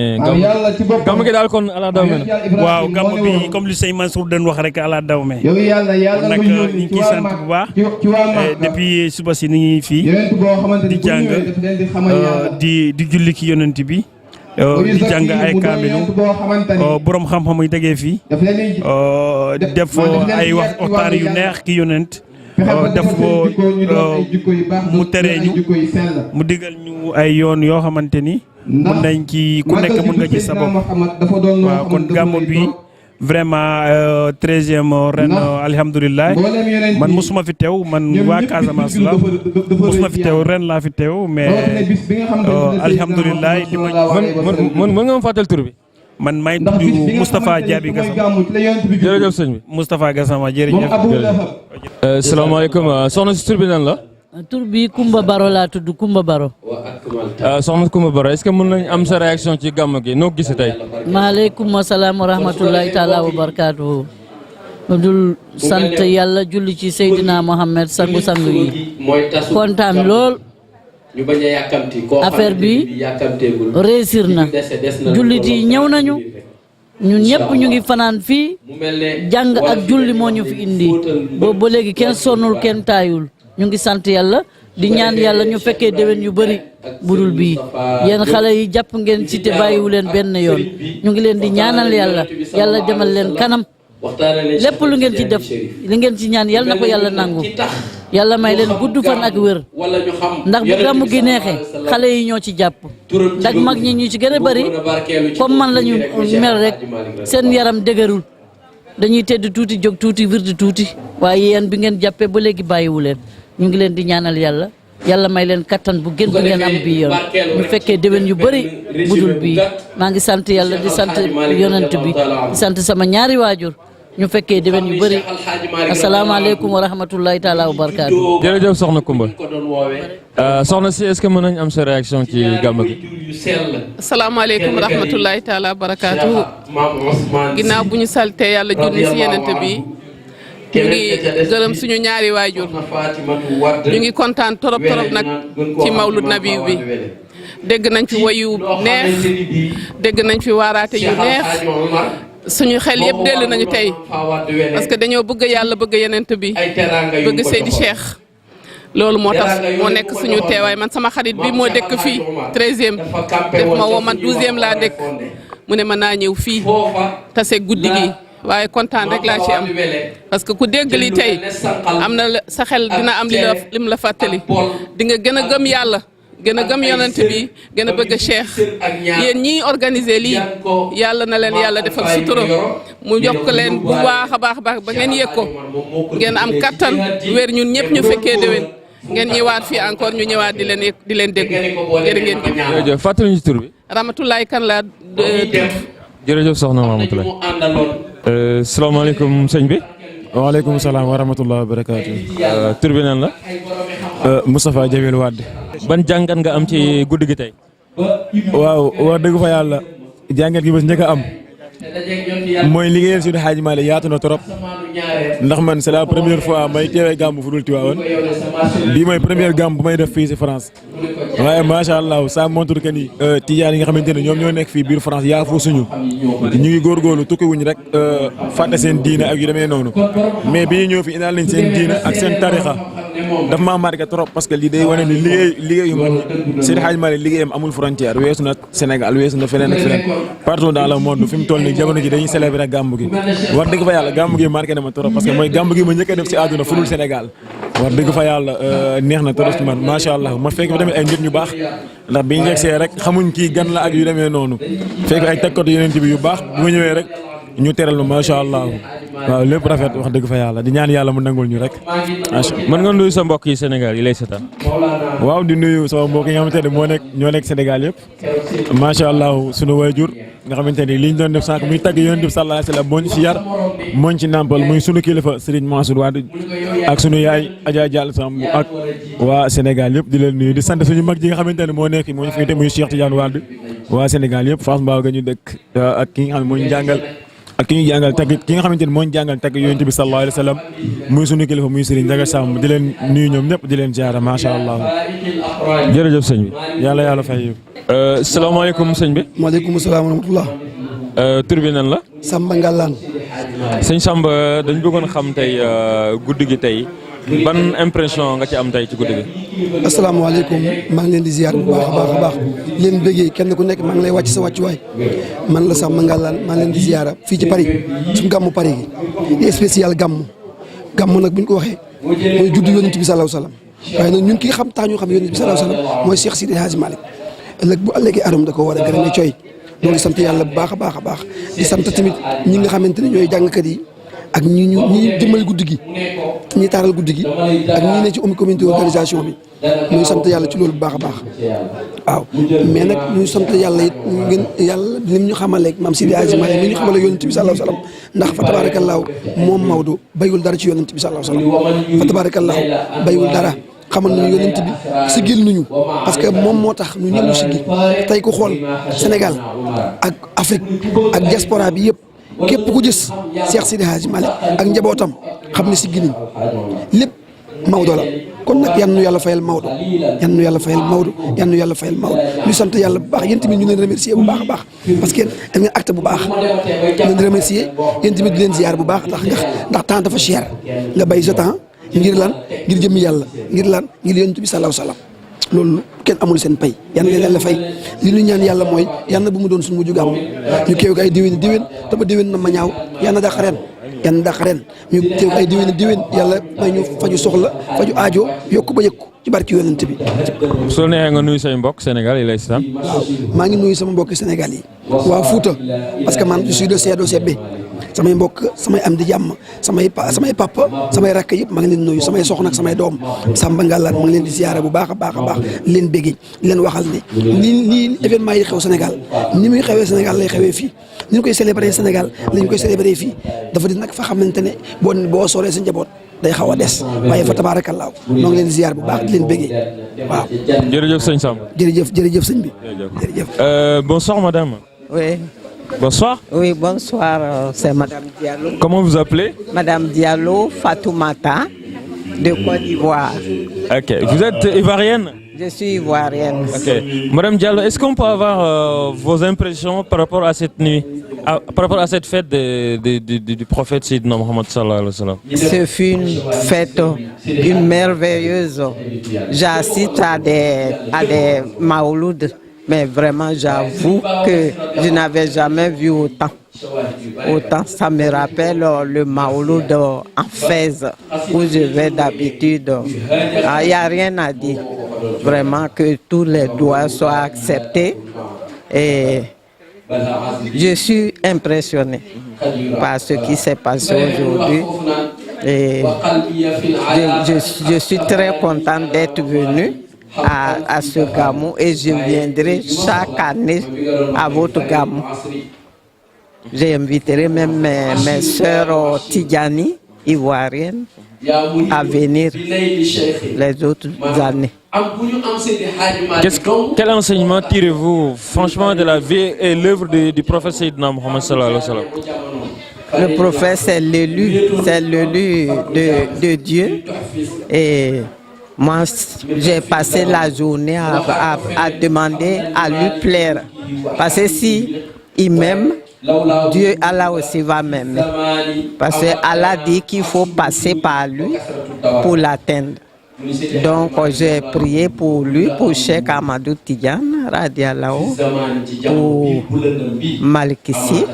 gàmmu gi daal kon ala dawme la waaw gàmmu bi comme lu sëñ Mansour doon wax rek ala dawme nag ñu ngi ciy sant bu baax depuis suba si ni ngi fii di jàng di julli ki yonent bi di jàng ay kaamilu borom xam-xam yi tegee fii def ay waxtaan yu neex ki yonent def ko mu tere ñu mu digal ñu ay yoon yoo xamante ni mën nañ ci ku nekk mën nga ci sa bopp waaw kon gàmmu bi vraiment 13e ren alhamdulilah man mosuma fi teew man waa Casamance la mosuma fi teew ren laa fi teew mais alhamdulilah li ma mën nga ma fàttali tur bi. man may tudd Moustapha Diaby Gassama jërëjëf sëñ bi Moustapha Gassama jërëjëf. salaamaaleykum soxna si tur bi nan la. tur bi Kumba Baro laa tudd Kumba Baro. soxna Kumba Baro est-ce que mën nañ am sa réaction ci gàmm gi noo gisee tey. maaleykum salaam wa rahmatullahi taala wa barakaatuhu. dul sant yàlla julli ci Seydina Mohamed sangu-sangu yi. kontaan lool. ñu bañ a yàkkamti affaire bi réussir na. jullit yi ñëw nañu. ñun ñëpp ñu ngi fanaan fii. jàng ak julli moo ñu fi indi. boobu ba léegi kenn sonnul kenn taayul. ñu ngi sant yàlla di ñaan yàlla ñu fekkee déwén yu bëri budul bii yéen xale yi jàpp ngeen ci te bàyyiwu leen benn yoon ñu ngi leen di ñaanal yàlla yàlla demal leen kanam lépp lu ngeen ci def li ngeen ci ñaan yàlla na ko yàlla nangu yàlla may leen gudd fan ak wér ndax bu gàmmu gi neexee xale yi ñoo ci jàpp ndax mag ñi ñu ci gën a bëri comme man la ñu mel rek seen yaram dëgërul dañuy tedd tuuti jóg tuuti wirdi tuuti waaye yéen bi ngeen jàppee ba léegi bàyyiwu leen ñu ngi leen di ñaanal yàlla yàlla may leen kattan bu gën bu ngeen am bii yoon ñu fekkee déwén yu bëri budul bii maa ngi sant yàlla di sant yonent bi di sant sama ñaari waajur ñu fekkee déwén yu bëri asalaamaaleykum wa rahmatullahi taala wa barakaatu. jërëjëf soxna Kumba soxna si est-ce que mën nañ am sa réaction ci gàmm gi. asalaamaaleykum wa rahmatullahi taala wa barakaatu. ginnaaw bu ñu saltee yàlla junni si yenent bi ñu ngi gërëm suñu ñaari waajur ñu ngi kontaan torop nag ci mawlud nabi bi dégg nañ fi wayu neex dégg nañ fi waaraate yu neex suñu xel yëpp dellu nañu tey parce que dañoo bëgg yàlla bëgg yenent bi bëgg Seydi Cheikh loolu moo tax moo nekk suñu teewaay man sama xarit bi moo dëkk fii 13e def ma woo man 12e laa dëkk mu ne ma naa ñëw fii tase guddi gi waaye kontaan rek laa ci am parce que ku dégg li tey am na sa xel dina am lim la fàttali di nga gën a gëm yàlla gën a gëm yonent bi gën a bëgg a Cheikh yéen ñii organiser lii yàlla na leen yàlla defal sutura mu yokk leen bu baax a baax ba ngeen yëg ko ngeen am kattan wér ñun ñëpp ñu fekkee déwén ngeen ñëwaat fii encore ñu ñëwaat di leen dégg jërë ngeen jëf. jërëjëf fàttali ñu ci tur bi. Ramatoulaye Kane laa tudd. jërëjëf soxna Ramatoulaye. salaamaaleykum sëñ bi. waaleykum salaam wa rahmatulah wa barakaatu. tur bi nan la. Moustapha Jamil Wade. ban jàngat nga am ci guddi gi tey. waaw wax dëgg fa yàlla jàngat gi bés njëkk a am mooy liggéeyal Seydi Hadji Malick yaatu na trop ndax man c'est la première fois may teewee gàmmu fu dul Tiwaawan bii mooy première gàmm bu may def fii si France waaye macha allah ça montre que ni tijaan yi nga xamante ne ñoom ñoo nekk fii biir France yaa foo suñu ñu ngi góorgóorlu tukki wuñ rek fàtte seen diina ak yu demee noonu mais bi ñu ñëw fi indaal nañ seen diina ak seen tarixa daf maa marqué trop parce que lii day wane ni liggéeyu mag ñi Seydi Hadji Malick liggéeyam amul frontière weesu na Sénégal weesu na feneen ak feneen partout dans le monde fi mu toll nii jamono ji dañuy célébrer gàmmu gi wax dëgg fa yàlla gàmmu gi marqué na ma trop parce que mooy gàmmu gi ma njëkk a def si àdduna fu dul Sénégal wax dëgg fa yàlla neex na trop ci man macha allah ma fekk fa tamit ay nit ñu baax ndax bi ñu yegsee rek xamuñ kii gan la ak yu demee noonu fekk ay tekkatu yeneen bi yu baax bu ma ñëwee rek ñu teral ma macha allah waaw lépp rafet wax dëgg fa yàlla di ñaan yàlla mu nangul ñu rek. mën nga nuyu sa mbokk yi Sénégal yi lay seetaan. waaw di nuyu sama mbokk yi nga xamante ne ñoo nekk Sénégal yëpp macha allah sunu waajur nga xamante ni liñ doon def sànq muy tagg yonent bi sallallahu alayhi wasallam moo ñu ci yar moo ñu ci nàmpal muy sunu kilifa Serigne Mansour Wade ak sunu yaay Adja Diallo Samb ak waa Sénégal yëpp di leen nuyu di sant suñu mag ji nga xamante ne moo nekk moo ñu fi te muy Cheikh Tidiane Wade waa Sénégal yëpp Fass Mbao ga ñu dëkk ak ki nga xam ne moo ñu jàngal ak ki ñu jàngal tagg ki nga xamante ne moo ñu jàngal tagg yonent bi sallallahu alayhi wasallam muy sunu kilifa muy Serigne Ndiaga Samb di leen nuyu ñoom ñëpp di leen ziara macha allah. jërëjëf sëñ bi. yàlla fay. salaamaaleykum sëñ bi. maaleykum salaam wa rahmatullah. tur bi nan la. Samba Ngallaan. sëñ Samba dañ bëggoon xam tey guddi gi tey ban impression nga ci am tey ci guddi gi. asalaamaaleykum maa ngi leen di ziar bu baax a baax leen bëggee kenn ku nekk maa ngi lay wàcc sa wàccuwaay man la Samba Ngallaan maa ngi leen di ziara fii ci Paris suñu gàmmu Paris gi di spécial gàmmu nag bu ñu ko waxee mooy juddu yonent bi sallallahu alayhi wasallam waaye nag ñun ki nga xam tax ñu xam yonent bi sallallahu alayhi wasallam mooy Cheikh Sidi Hadji Malick ëllëg bu ëllëgee arum da ko war a gërëm ne cooy ñoo ngi sant yàlla bu baax a baax di sant tamit ñi nga xamante ne ñooy jàngkat yi ak ñi jëmmal guddi gi ñi taaral guddi gi ak ñi ne ci comité organisation bi ñuy sant yàlla ci loolu bu baax a baax waaw mais nag ñu sant yàlla it ngeen yàlla lim ñu xamaleeg maam Sidi Hadji Malick mi ñu xamale yonent bi sallallahu alayhi wasallam ndax fa tabaarakallaahu moom Maodo bayul dara ci yonent bi sallallahu alayhi wasallam fa tabaarakallaahu bayul dara xamal nañu yonent bi sigil nañu parce que moom moo tax ñu ñëpp ñu sigil tey ku xool Sénégal ak Afrique ak diaspora bi yëpp képp ku gis Cheikh Sidi Hadji Malick ak njabootam xam ne sigil nañu lépp Maodo la kon nag yan nu yàlla fayal Maodo yan nu yàlla fayal Maodo yan nu yàlla fayal Maodo ñu sant yàlla bu baax yéen tamit ñu leen remercier bu baax a baax parce que da ngeen acte bu baax leen remercier yéen tamit di leen ziar bu baax ndax temps dafa cher nga bay sa temps ngir lan ngir jëmmi yàlla ngir lan ngir yonent bi sallallahu alayhi wasallam loolu kenn amul seen pay yan leen yàlla fay li ñu ñaan yàlla mooy yàlla bu mu doon suñu mujj gàmm ñu kéew ko ay déwén te ba déwén na ma ñaaw yàlla dàq ren ñu kéew ko ay déwén yàlla may ñu faju soxla faju aajo yokku ba yëkku ci barki yonent bi. soo neexee nga nuyu say mbokk Sénégal yi lay sitaan. maa ngi nuyu sama mbokk Sénégal yi waa Fouta parce que man je suis de CEDOCB samay mbokk samay am di jàmm samay papa samay rakk yëpp maa ngi leen nuyu samay soxna ak samay doom Samba Ngallaan maa ngi leen di ziyaare bu baax a baax leen béggee leen waxal ne lii événement yi xew Sénégal ni muy xewee Sénégal lay xewee fii ni ñu koy célébrer Sénégal la ñu koy célébrer fii dafa di nag fa xamante ne boo soree sa njaboot day xaw a des waaye fa tabaarakallaahu noo ngi leen di ziyaar bu baax di leen béggee waaw. jërëjëf sëñ Samb. jërëjëf sëñ bi. jërëjëf. Bonsoir madame. Oui. Bonsoir. Oui, bonsoir, c'est Madame Diallo. Comment vous appelez? Madame Diallo Fatoumata, de Côte d'Ivoire. Ok, vous êtes ivoirienne? Je suis ivoirienne. Ok. Madame Diallo, est-ce qu'on peut avoir vos impressions par rapport à cette nuit, par rapport à cette fête du prophète Sayyidina Mohammed sallallahu alayhi wa sallam? Ce fut une fête, une merveilleuse. J'assiste à des maoulouds. Mais vraiment, j'avoue que je n'avais jamais vu autant. Ça me rappelle le Maouloud en Fès, où je vais d'habitude. Il n'y a rien à dire. Vraiment que tous les doigts soient acceptés. Et je suis impressionné par ce qui s'est passé aujourd'hui. Et je suis très contente d'être venue à ce gamou et je viendrai chaque année à votre gamou. J'inviterai même mes sœurs Tidjani, ivoiriennes, à venir les autres années. Quel enseignement tirez-vous franchement de la vie et l'œuvre du prophète Sayyidina Mohammed sallallahu alayhi wa sallam? Le prophète, c'est l'élu de Dieu. Et moi, j'ai passé la journée à demander à lui plaire. Parce que si il m'aime, Dieu, Allah aussi va m'aimer. Parce que Allah dit qu'il faut passer par lui pour l'atteindre. Donc, j'ai prié pour lui, pour Cheikh Amadou Tidiane, radiallahu, pour Malikissi,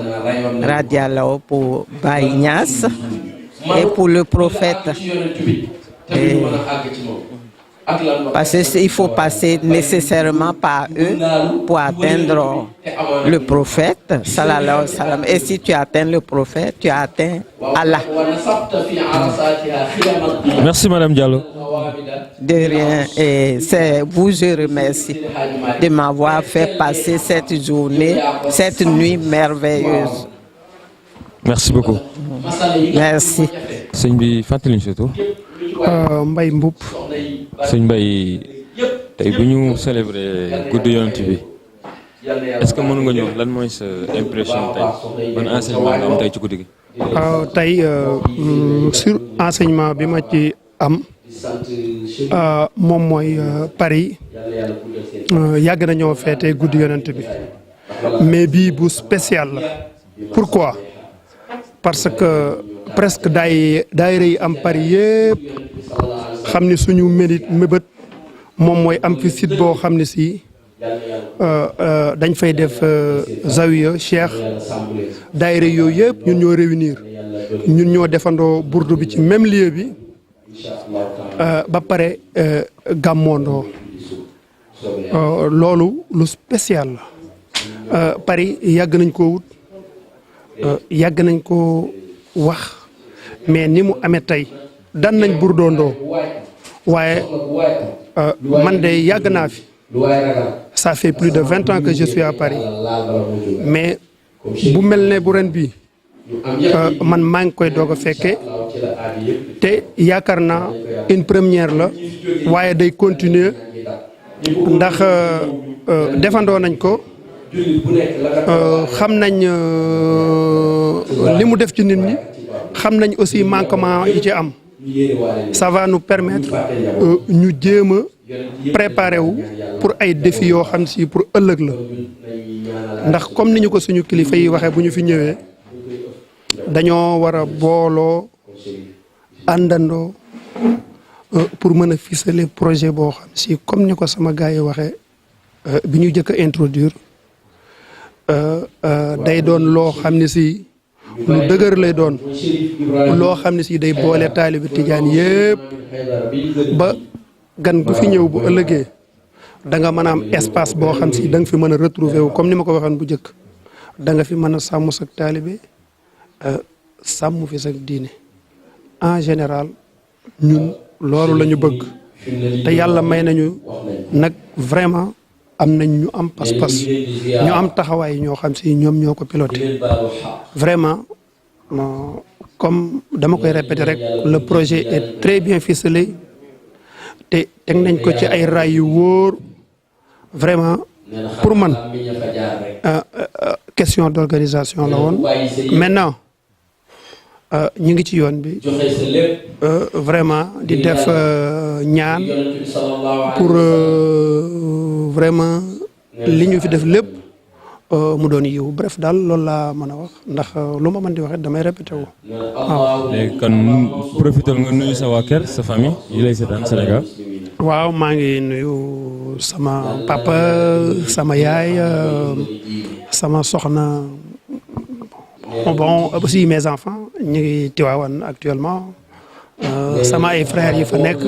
radiallahu, pour Baïnias, et pour le prophète. Parce qu'il faut passer nécessairement par eux pour atteindre le prophète, sallallahu alayhi wa sallam. Et si tu atteins le prophète, tu as atteint Allah. Merci Madame Diallo. De rien. Et c'est vous, je remercie de m'avoir fait passer cette journée, cette nuit merveilleuse. Merci beaucoup. Merci. sëñ bi fàttali ñu surtout. Mbaye Mboup. sëñ Mbaye tey bu ñu célébrer guddi yonent bi est-ce que mën nga ñëw lan mooy sa impression tey ban enseignement nga am tey ci guddi gi. Tey sur enseignement bi ma ci am moom mooy Paris yàgg nañoo feete guddi yonent bi mais bii bu spécial la. Pourquoi? Parce que presque daayira yi am Paris yëpp xam ni suñu mébét moom mooy am fi site boo xam ne si dañ fay def zawiya cheikh daayira yooyu yëpp ñun ñoo réunir ñun ñoo defandoo burdu bi ci même lieu bi ba pare gàmmoondoo loolu lu spécial la Paris yàgg nañ koo wut yàgg nañ ko wax mais ni mu amee tey dan nañ burdoondoo waaye man de yàgg naa fi ça fait plus de 20 ans que je suis à Paris mais bu mel ne bu ren bi man maa ngi koy doog a fekkee te yaakaar naa une première la waaye day continuer ndax defandoo nañ ko xam nañ li mu def ci nit ñi xam nañ aussi manquement yi ci am ça va nous permettre ñu jéem a préparer wu pour ay défis yoo xam si pour ëllëg la ndax comme ni ñu ko suñu kilifa yi waxee bu ñu fi ñëwee dañoo war a booloo àndandoo pour mën a ficeler projet boo xam si comme ni ko sama gars yi waxee bi ñu jëkk a introduire day doon loo xam ne si lu dëgër lay doon loo xam ne si day boole taalibi tijaan yëpp ba gan bu fi ñëw bu ëllëgee da nga mën a am espace boo xam si da nga fi mën a retrouver wu comme ni ma ko waxoon bu njëkk da nga fi mën a sàmm sak taalibe sàmm fi sak diine en général ñun loolu la ñu bëgg te yàlla may nañu nag vraiment am nañ ñu am pas-pas ñu am taxawaay ñoo xam si ñoom ñoo ko piloté vraiment comme dama koy répéter rek le projet est très bien ficelé te teg nañ ko ci ay raay yu wóor vraiment pour man question d'organisation la woon maintenant ñu ngi ci yoon bi vraiment di def ñaan pour vraiment li ñu fi def lépp mu doon yiw bref daal loolu laa mën a wax ndax lu ma mën di waxee damay répété wu waaw. léegi kon profital nga nuyu sa waa kër sa famille yi lay seetaan Sénégal. waaw maa ngi nuyu sama papa sama yaay sama soxna bon aussi mes enfants ñu ngi Tivaouane actuellement sama ay frères yi fa nekk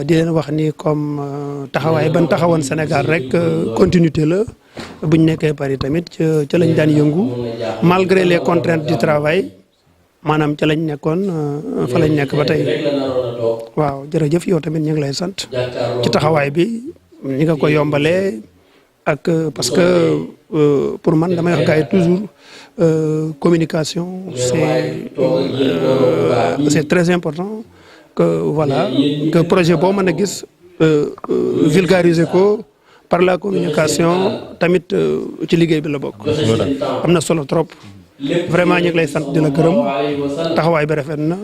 di leen wax ni comme taxawaay ban taxawoon Sénégal rek continuité la bu ñu nekkee Paris tamit ca lañ daan yëngu malgré les contraintes du travail maanaam ca lañ nekkoon fa lañ nekk ba tey waaw jërëjëf yow tamit ñu ngi lay sant ci taxawaay bi ñi nga ko yombalee ak parce que pour man damay wax gars yi toujours communication c'est très important que voilà que projet boo mën a gis vulgariser ko par la communication tamit ci liggéey bi la bokk. am na solo trop vraiment ñu ngi lay sant di la gërëm taxawaay bi rafet na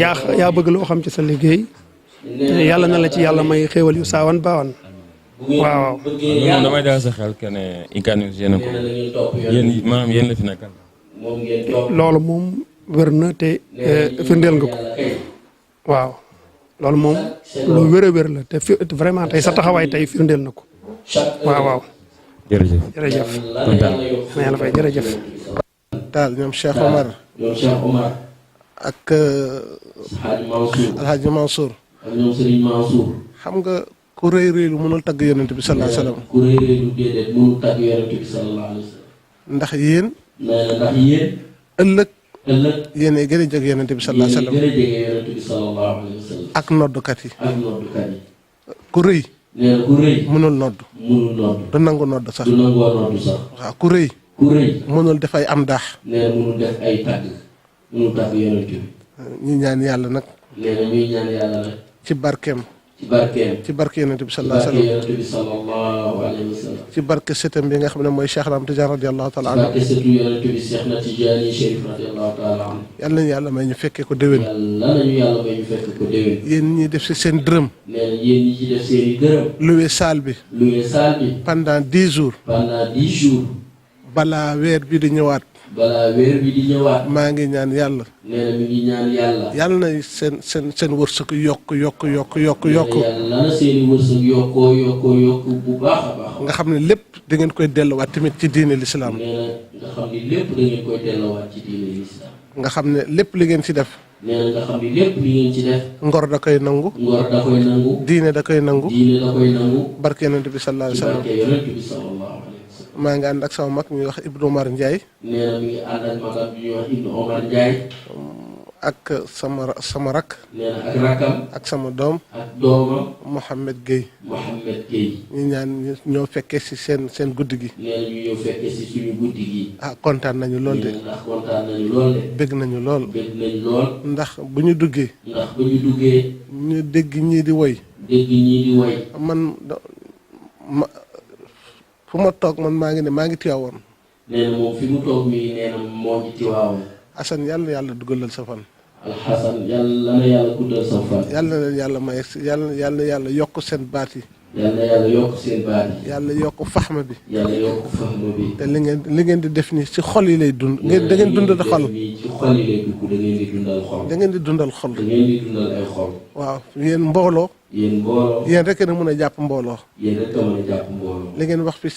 yaa bëgg loo xam ci sa liggéey yàlla na la ci yàlla may xéewal yu saawan baawan. waaw. moom damay daal sa xel que ne ICAN News yéen a ko yéen maanaam yéen la fi nekkal. loolu moom wér na te firndeel nga ko waaw loolu moom lu wér a wér la te vraiment tey sa taxawaay tey firndeel na ko waaw waaw. jërëjëf jërëjëf. kontaan na yàlla fay jërëjëf. daal ñoom Cheikh Omar ak Alhaji Mansour ak ñoom Serigne Mansour. xam nga ku rëy rëylu mënul tagg yonent bi sallallahu alayhi wa sallam. ku rëy rëylu déedéet mënul tagg yonent bi sallallahu alayhi wa sallam. ndax yéen. nee na ndax yéen. ëllëg. ëllëg. yéen a gën a jege yonent bi sallallahu alayhi wa sallam. yéen a gën a jege yonent bi sallallahu alayhi wa sallam. ak noddukat yi. ak noddukat yi. ku rëy. nee na ku rëy. mënul nodd. mënul nodd. du nangu nodd sax. du nangoo nodd sax. waaw ku rëy. ku rëy. mënul def ay am daax. nee na mënul def ay tagg. mënul tagg yonent bi. ñu ñaan yàlla nag. nee na ñuy ñaan yàlla nag. ci barkeem. ci barkeem. ci barke yonent bi sallallahu alayhi wa sallam. ci barke yonent bi sallallahu alayhi wa sallam. ci barke sëtam bi nga xam ne mooy Cheikh Ahmad Tidiane radiyallahu taala anhu. ci barke sëtu yonent bi Cheikh na Tidiane Chérif radiyallahu taala anhu. yàlla nañu yàlla may ñu fekkee ko déwén. yàlla nañu yàlla may ñu fekkee ko déwén. yéen ñi def si seen dërëm. nee na yéen ñi ci def seen i dërëm. loué salle bi. loué salle bi. pendant 10 jours. pendant 10 jours. balaa weer bi di ñëwaat. balaa weer bi di ñëwaat. maa ngi ñaan yàlla. nee na mi ngi ñaan yàlla. yàlla na seen wërsëg yokk. yàlla na seen i wërsëg yokk bu baax a baax. nga xam ne lépp da ngeen koy delluwaat tamit ci diine l'islam. nee na nga xam ne lépp da ngeen koy delluwaat ci diine l'islam. nga xam ne lépp li ngeen ci def. nee na nga xam ne lépp li ngeen ci def. ngor da koy nangu. ngor da koy nangu. diine da koy nangu. diine da koy nangu. barke yonent bi sallallahu alayhi wa sallam. barke yonent bi sallallahu alayhi wa sallam. maa ngi ànd ak sama mag ñuy wax Ibnu Omar Ndiaye. nee na mi ngi ànd ak magam bi ñuy wax Ibnu Omar Ndiaye. ak sama rak. nee na ak rakam. ak sama doom. ak doomam. Mohamed Gueye. Mohamed Gueye. ñu ñaan ñoo fekkee si seen guddi gi. nee na ñu ñëw fekkee si suñu guddi gi. kontaan nañu lool de. ndax kontaan nañu lool de. bëgg nañu lool. bëgg nañu lool. ndax bu ñu duggee. ndax bu ñu duggee. ñu dégg ñii di woy. dégg ñii di woy. fu ma toog man maa ngi Tiwaawoon. nee na moom fi mu toog mii nee na moo ngi Tiwaawoon. Assane yàlla na yàlla dugalal sa fan. Alxasan yàlla na yàlla guddal sa fan. yàlla na leen yàlla may yàlla na yàlla yokk seen baat yi. yàlla na yàlla yokk seen baat yi. yàlla yokk faxma bi. yàlla yokk faxma bi. te li ngeen di def nii ci xol yi lay dund. da ngeen dundal xol. ci xol yi lay dugg da ngeen di dundal xol. da ngeen di dundal xol. da ngeen di dundal ay xol. waaw yéen mbooloo. yéen rek a mën a jàpp mbooloo. yéen rek a mën a jàpp mbooloo. li ngeen wax fii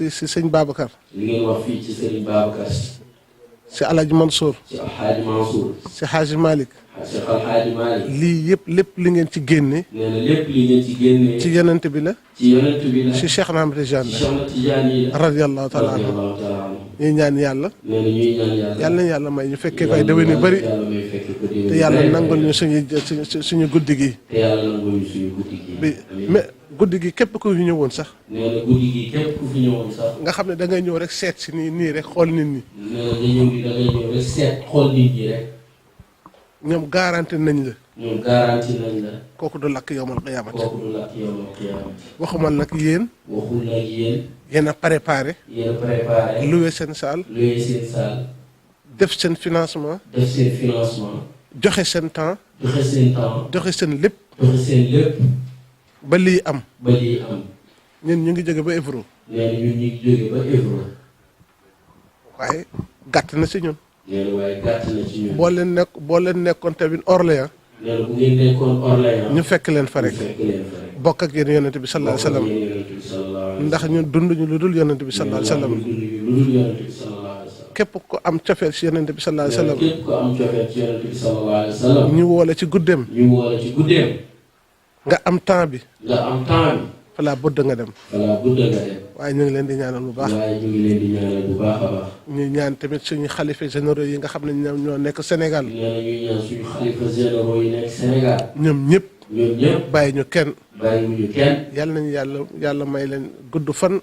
si sëñ Babacar. li ngeen wax fii ci sëñ Babacar. si Alhaji Mansour. si Alhaji Mansour. si Haji Malick. si Alhaji Malick. lii yëpp lépp li ngeen ci génne. nee na lépp li ngeen ci génne. ci yonent bi la. ci yonent bi la. si Cheikh Ahmad Tidiane la. Cheikh Ahmad Tidiane yi la. radiyallahu taala anhu. ñuy ñaan yàlla. nee na ñuy ñaan yàlla. yàlla na yàlla may ñu fekkee koy déwén yu bëri. te yàlla nangul ñu suñu guddi gi. te yàlla nangul ñu suñu guddi gi. mais guddi gi képp ku fi ñëwoon sax. nee na guddi gi képp ku fi ñëwoon sax. nga xam ne da ngay ñëw rek seet si nii rek xool nit ñi. nee na da ngay ñëw rek seet xool nit ñi rek. ñoom garanti nañ la. ñoom garanti nañ la. kooku du lakk yowmal qiyaamati. kooku du lakk yowmal qiyaamati. waxumal nag yéen. waxul nag yéen. yéen a préparé. yéen a préparé. loué seen salle. loué seen salle. def seen financement. def seen financement. joxe seen temps. joxe seen temps. joxe seen lépp. joxe seen lépp. ba lii am. ba lii am. ñun ñu ngi jóge ba Évro. nee na ñun ñu ngi jóge ba Évro. waaye gàtt na si ñun. nee na waaye gàtt na ci ñun. boo leen nekkoon tamit Orléans. nee na bu ngeen nekkoon Orléans. ñu fekk leen fa rek. bokk ak yéen yonent bi sallallahu alayhi wa sallam. ndax ñun dunduñu lu dul yonent bi sallallahu alayhi wa sallam. képp ko am cofeel ci yonent bi sallallahu alayhi wa sallam. képp ko am cofeel ci yonent bi sallallahu alayhi wa sallam. ñu woole ci guddeem. ñu woole ci guddeem. nga am temps bi. nga am temps bi. fala budda nga dem. fala budda nga dem. waaye ñu ngi leen di ñaanal bu baax. waaye ñu ngi leen di ñaanal bu baax a baax. ñu ñaan tamit suñu xalifa généraux yi nga xam ne ñoom ñoo nekk Sénégal. nee na ñuy ñaan suñu xalifa généraux yi nekk Sénégal. ñoom ñëpp. ñoom ñëpp. bàyyi ñu kenn. bàyyi ñu kenn. yàlla nañu yàlla may leen gudd fan.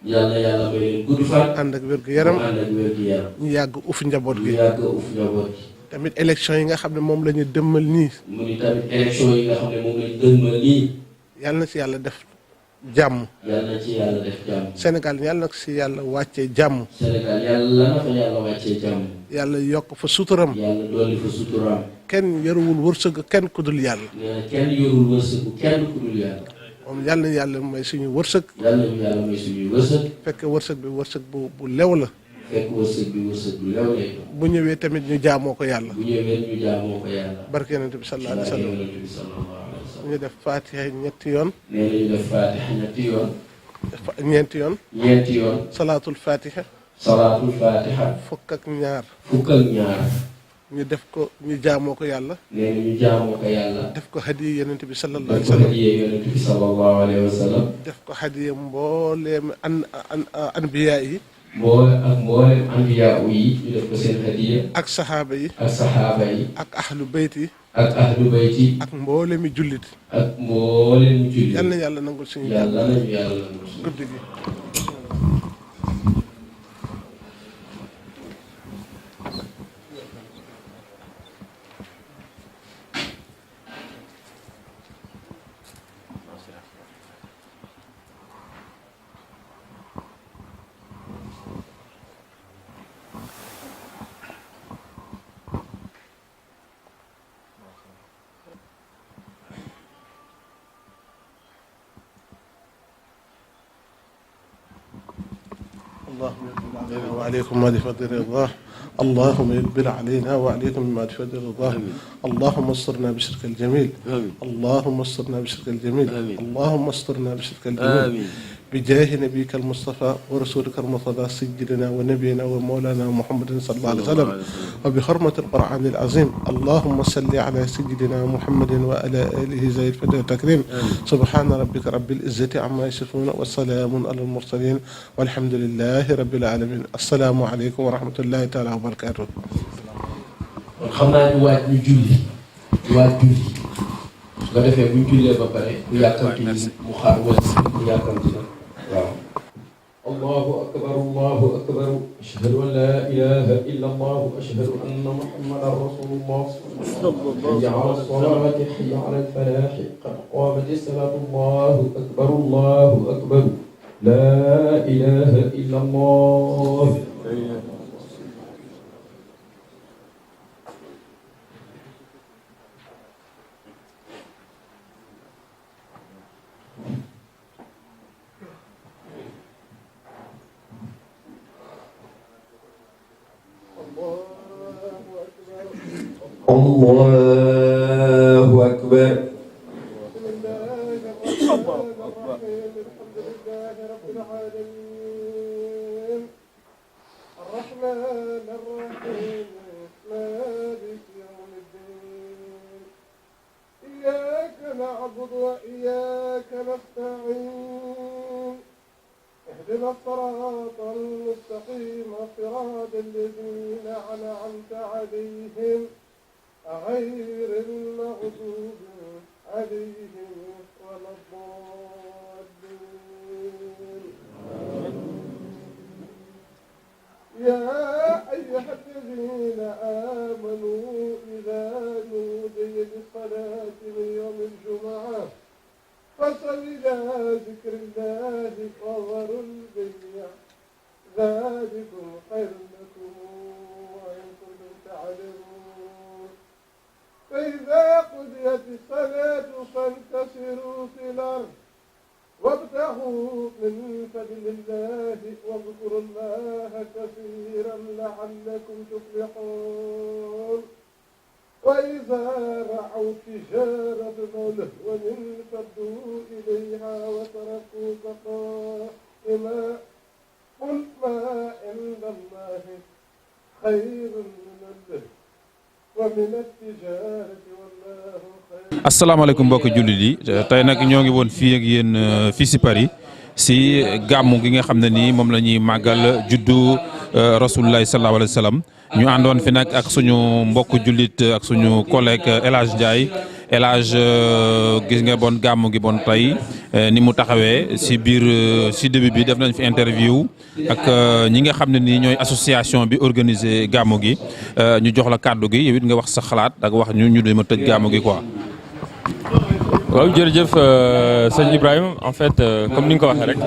yàlla may leen gudd fan. ànd ak wér-gu-yaram. ànd ak wér-gu-yaram. ñu yàgg uf njaboot gi. ñu yàgg uf njaboot gi. tamit élection yi nga xam ne moom la ñu dëmmal nii. mu ni tamit élection yi nga xam ne moom la ñu dëmmal nii. yàlla na ci yàlla def jàmm. yàlla na ci yàlla def jàmm. Sénégal yàlla na ci yàlla wàccee jàmm. Sénégal yàlla na fa yàlla wàccee jàmm. yàlla yokk fa suturam. yàlla dolli fa suturam. kenn yaruwul wërsëg kenn ku dul yàlla. nee na kenn yorul wërsëg kenn ku dul yàlla. moom yàlla na yàlla may suñu wërsëg. yàlla na yàlla may suñuy wërsëg. fekk wërsëg bi wërsëg bu lew la. fekk wërsëg bi wërsëg bu lew lay doon. bu ñëwee tamit ñu jaamoo ko yàlla. bu ñëwee ñu jaamoo ko yàlla. barke yonent bi sallallahu alayhi wa sallam. barke yonent bi sallallahu alayhi wa sallam. ñu def Fatiha ñetti yoon. nee na ñu def Fatiha ñetti yoon. ñeenti yoon. ñeenti yoon. salaatul Fatiha. salaatul Fatiha. fukk ak ñaar. fukk ak ñaar. ñu def ko ñu jaamoo ko yàlla. nee ñu jaamoo ko yàlla. def ko hadiya yonent bi sallallahu alayhi wa sallam. hadiya yonent bi sallallahu alayhi wa sallam. def ko hadiya mbooleem anbiya yi. mboolem anbiya yi ñu def ko seen hadiya. ak saxaaba yi. ak saxaaba yi. ak ahlu bayt yi. ak ahlu bayt yi. ak mboolemi jullit. ak mboolemi jullit. yal na yàlla nangul suñu yàlla nañu yàlla nangul suñu guddi gi. اللهم يقبل علينا وعليكم ما بفضل رضاه اللهم يقبل علينا وعليكم ما بفضل رضاه اللهم استرنا بشرك الجميل اللهم استرنا بشرك الجميل اللهم استرنا بشرك الجميل بجاه نبيك المصطفى ورسولك المرتضى سيدنا ونبينا ومولانا محمد صلى الله عليه وسلم وبحرمة القرآن العظيم اللهم صل على سيدنا محمد وعلى آله زي الفضل والتكريم سبحان ربك رب العزة عما يصفون والسلام على المرسلين والحمد لله رب العالمين السلام عليكم ورحمة الله تعالى وبركاته. xam naa ni waaj ñu julli waaj julli su ko defee bu ñu jullee ba pare ñu yàkkamti mu xaar wala mu yàkkamti nag waaw. allahu akbar allahu akbar ashhadu an la ilaha illa allah ashhadu anna muhammadan rasulullah hayya ala salati hayya ala al-falah qad qamati salatu allahu akbar la ilaha illa allah. الله أكبر. الرحمن الرحيم مالك يوم الدين إياك نعبد وإياك نستعين اهدنا الصراط المستقيم صراط الذين أنعمت عليهم غير المغضوب عليهم ولا الضالين. يا أيها الذين آمنوا إذا نودي للصلاة من يوم الجمعة فصل إلى ذكر الله وذروا البيع ذلكم خير لكم وإن كنتم تعلمون. فإذا قضيت الصلاة فانتشروا في الأرض وابتغوا من فضل الله واذكروا الله كثيرا لعلكم تفلحون. وإذا رأوا تجارة أو لهوا انفضوا إليها وتركوك قائما قل ما عند الله خير من اللهو ومن التجارة والله خير. asalaamaaleykum mbokki jullit yi tey nag ñoo ngi woon fii ak yéen fii si Paris si gàmmu gi nga xam ne nii moom la ñuy màggal juddu rasulullahi sallallahu alayhi wa sallam ñu àndoon fi nag ak suñu mbokk jullit ak suñu collègue El Hadj Ndiaye El Hadj gis nga bon gàmmu gi bon tey ni mu taxawee si biir si début bi def nañ fi interview ak ñi nga xam ne nii ñooy association bi organisé gàmmu gi ñu jox la kàddu gi yow it nga wax sa xalaat ak wax ñu dema tëj gàmmu gi quoi. waaw jërëjëf sëñ Ibrahima en fait comme ni nga ko waxee rek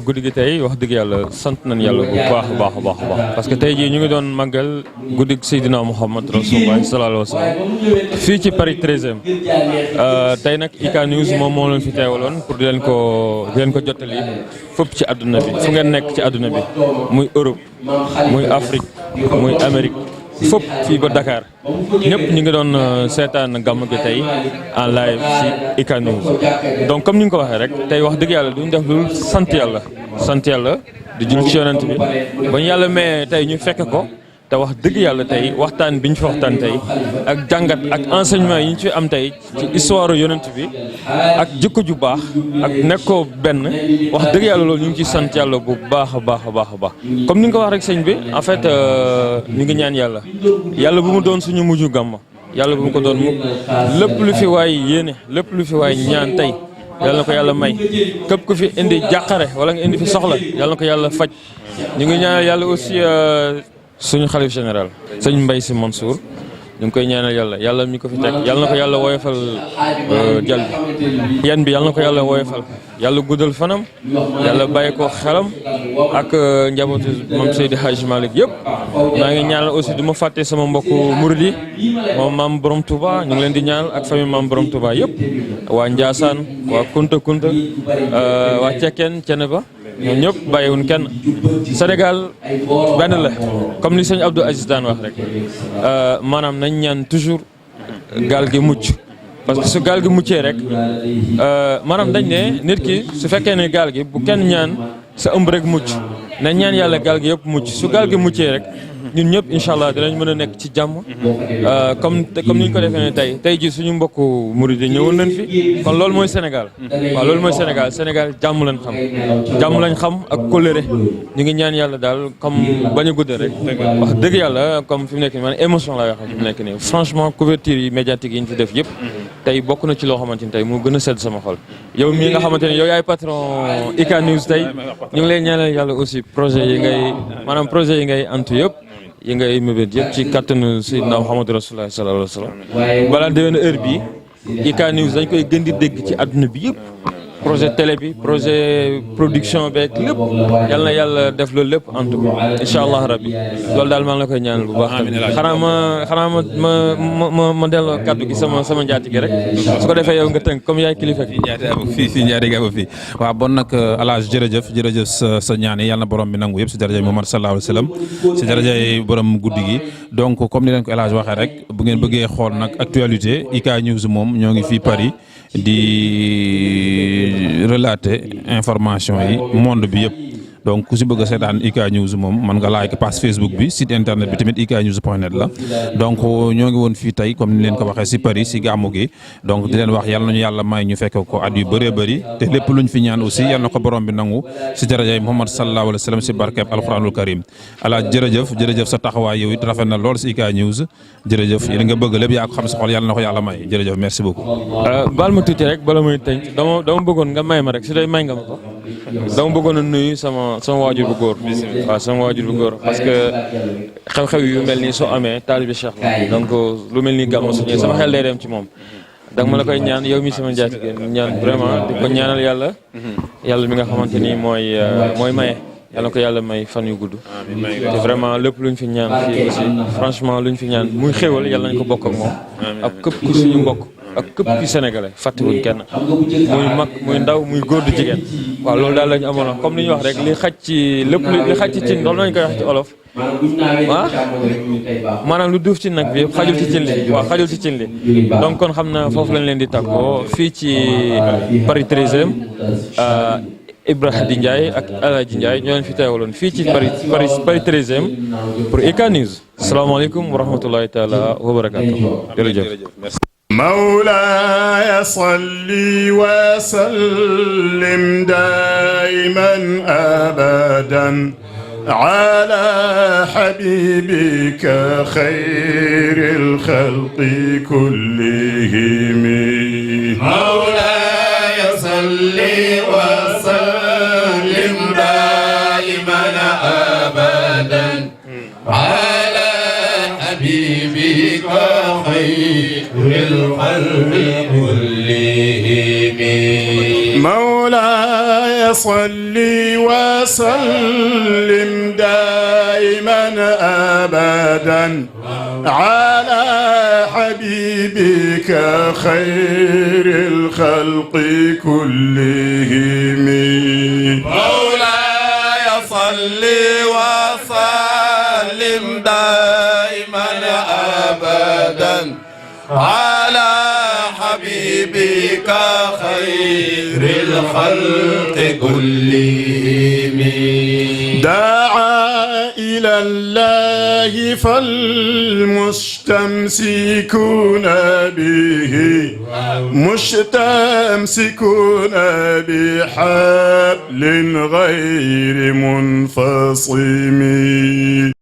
guddi gi tey wax dëgg yàlla sant nañ yàlla bu baax a baax a baax parce que tey jii ñu ngi doon màggal guddi Seydina Mouhamed Rasulullah sallallahu alayhi wa sallam fii ci Paris 13e tey nag IK News moom moo leen fi teewaloon pour di leen ko jottali fépp ci àdduna bi fu ngeen nekk ci àdduna bi muy Europe muy Afrique muy Amérique fop fii ba Dakar ñëpp ñu ngi doon seetaan gàmmu gi tey en live ci IK News donc comme ni nga ko waxee rek tey wax dëgg yàlla duñ def lu sant yàlla di jul ci yonent bi ba ñu yàlla mais tey ñu fekk ko te te wax dëgg yàlla tey waxtaan bi ñu fi waxtaan tey ak jàngat ak enseignement yi ñu ci am tey ci histoire yonent bi ak jikko ju baax ak nekkoo benn wax dëgg yàlla loolu ñu ngi ciy sant yàlla bu baax a baax a baax a baax comme ni nga ko wax rek sëñ bi en fait ñu ngi ñaan yàlla bu mu doon suñu mujju gàmm yàlla bu mu ko doon mukk lépp lu fi waay yéene lépp lu fi waay ñaan tey yàlla na ko yàlla may képp ku fi indi jàqare wala nga indi fi soxla yàlla na ko yàlla faj ñu ngi ñaanal yàlla aussi suñu xalif général sëñ Mbaye Sy Mansour ñu ngi koy ñaanal yàlla mi ko fi teg yàlla na ko yàlla woyofal jal bi yan bi yàlla na ko yàlla woyofal yàlla guddal fanam yàlla bàyyi ko xelam ak njabootu moom Seydi Hadji Malick yëpp maa ngi ñaanal aussi du ma fàtte sama mbokku murid yi moom maam Borom Touba ñu ngi leen di ñaanal ak famille maam Borom Touba yëpp waa Ndiassane waa Kunta waa Cekkeen Ceneba ñoom ñëpp bàyyiwuñ kenn Sénégal benn la comme li sëñ Abdou Aziz daan wax rek maanaam nañ ñaan toujours gaal gi mucc parce que su gaal gi muccee rek maanaam dañ ne nit ki su fekkee ne gaal gi bu kenn ñaan sa ëmb rek mucc nañ ñaan yàlla gaal gi yëpp mucc su gaal gi muccee rek ñun ñëpp incha allah dinañ mën a nekk ci jàmm comme ni ñu ko defee ne tey jii suñu mbokku murid yi ñëwoon nañ fi kon loolu mooy Sénégal waaw loolu mooy Sénégal jàmm lañ xam ak kóllëre ñu ngi ñaan yàlla daal comme bañ a guddal rek wax dëgg yàlla comme fi mu nekk nii man émotion laa wax fi mu nekk nii franchement couverture yi médiatique yi ñu fi def yëpp tey bokk na ci loo xamante ni tey mu gën a sedd sama xol yow mii nga xamante ne yow yaay patron IK News tey ñu ngi lay ñaanal yàlla aussi projet yi ngay antu yëpp yi ngay mébét yëpp ci kattanu Seydina Muhammadu Rasulullah sallallahu alayhi wa sallam balaa déwén heure bii IK News dañ koy gën di dégg ci àdduna bi yëpp projet télé bi projet production beeg lépp yal na yàlla def loolu lépp en tout cas incha allah rabbi loolu daal maa ngi la koy ñaanal bu baax xanaa ma delloo kaddu gi sama njaati gi rek su ko defee yow nga tënk comme yaay kilifa fii njaati gi fii waaw bon nag Alaaji jërëjëf sa ñaan yi yàlla na borom bi nangu yëpp si darajay Muhammad sallallahu alayhi wa sallam si darajay borom guddi gi donc comme ni leen ko Alaaji waxee rek bu ngeen bëggee xool nag actualité IK News moom ñoo ngi fii Paris di relater information yi monde bi yëpp donc ku si bëgg a seetaan IK News moom man nga like page Facebook bi site internet bi tamit iknews.net la donc ñoo ngi woon fii tey comme ni leen ko waxee si Paris si gàmmu gi donc di leen wax yàlla nañu yàlla may ñu fekk ko at yu bëree bëri te lépp luñ fi ñaan aussi yàlla na ko borom bi nangu si darajay Muhammad sallallahu alayhi wa sallam si barkeeb alquranul karim Alaaji jërëjëf sa taxawaay yow it rafet na lool si IK News jërëjëf yéen nga bëgg lépp yaa ko xam si xol yàlla na ko yàlla may jërëjëf merci beaucoup. baal ma tuuti rek bala muy tënk dama bëggoon nga may ma rek su dee may nga ma ko dama bëggoon a nuyu sama waajur bu góor waaw sama waajur bu góor parce que xew-xew yu mel nii soo amee taalibi Cheikh la donc lu mel nii gàmmu su ñëwee sama xel day dem ci moom donc ma la koy ñaan yow mi sama njaatige ñaan vraiment di ko ñaanal yàlla mi nga xamante ni mooy maye yàlla ko yàlla may fan yu gudd te vraiment lépp luñ fi ñaan fii aussi franchement luñ fi ñaan muy xéwal yàlla nañ ko bokk ak moom ak képp ku suñu mbokk ak képp ki sénégalais fàttewuñ kenn muy mag muy ndaw muy góor du jigéen waaw loolu daal la ñu amoon comme li ñu wax rek li xaj ci lépp li xaj ci cin loolu nañ koy wax ci olof maanaam lu duuf ci nag bi yëpp xajul ci cin li waaw xajul ci cin li donc kon xam na foofu lañ leen di tàggoo fii ci Paris 13e Ibrahima di Ndiaye ak Alaaji Ndiaye ñoo leen fi teewaloon fii ci Paris 13e pour IK News salaamaaleykum wa rahmatulahi taala wa barakaatu jërëjëf. مولاي صل وسلم دائما أبدا على حبيبك خير الخلق كلهم مولاي صل وسلم دائما أبدا على حبيبك خير الخلق كلهم مولاي صل وسلم دائما أبدا على حبيبك خير الخلق كلهم مولاي صل وسلم دائما أبدا على حبيبك خير الخلق كلهم دعا إلى الله فالمستمسكون به مستمسكون بحبل غير منفصم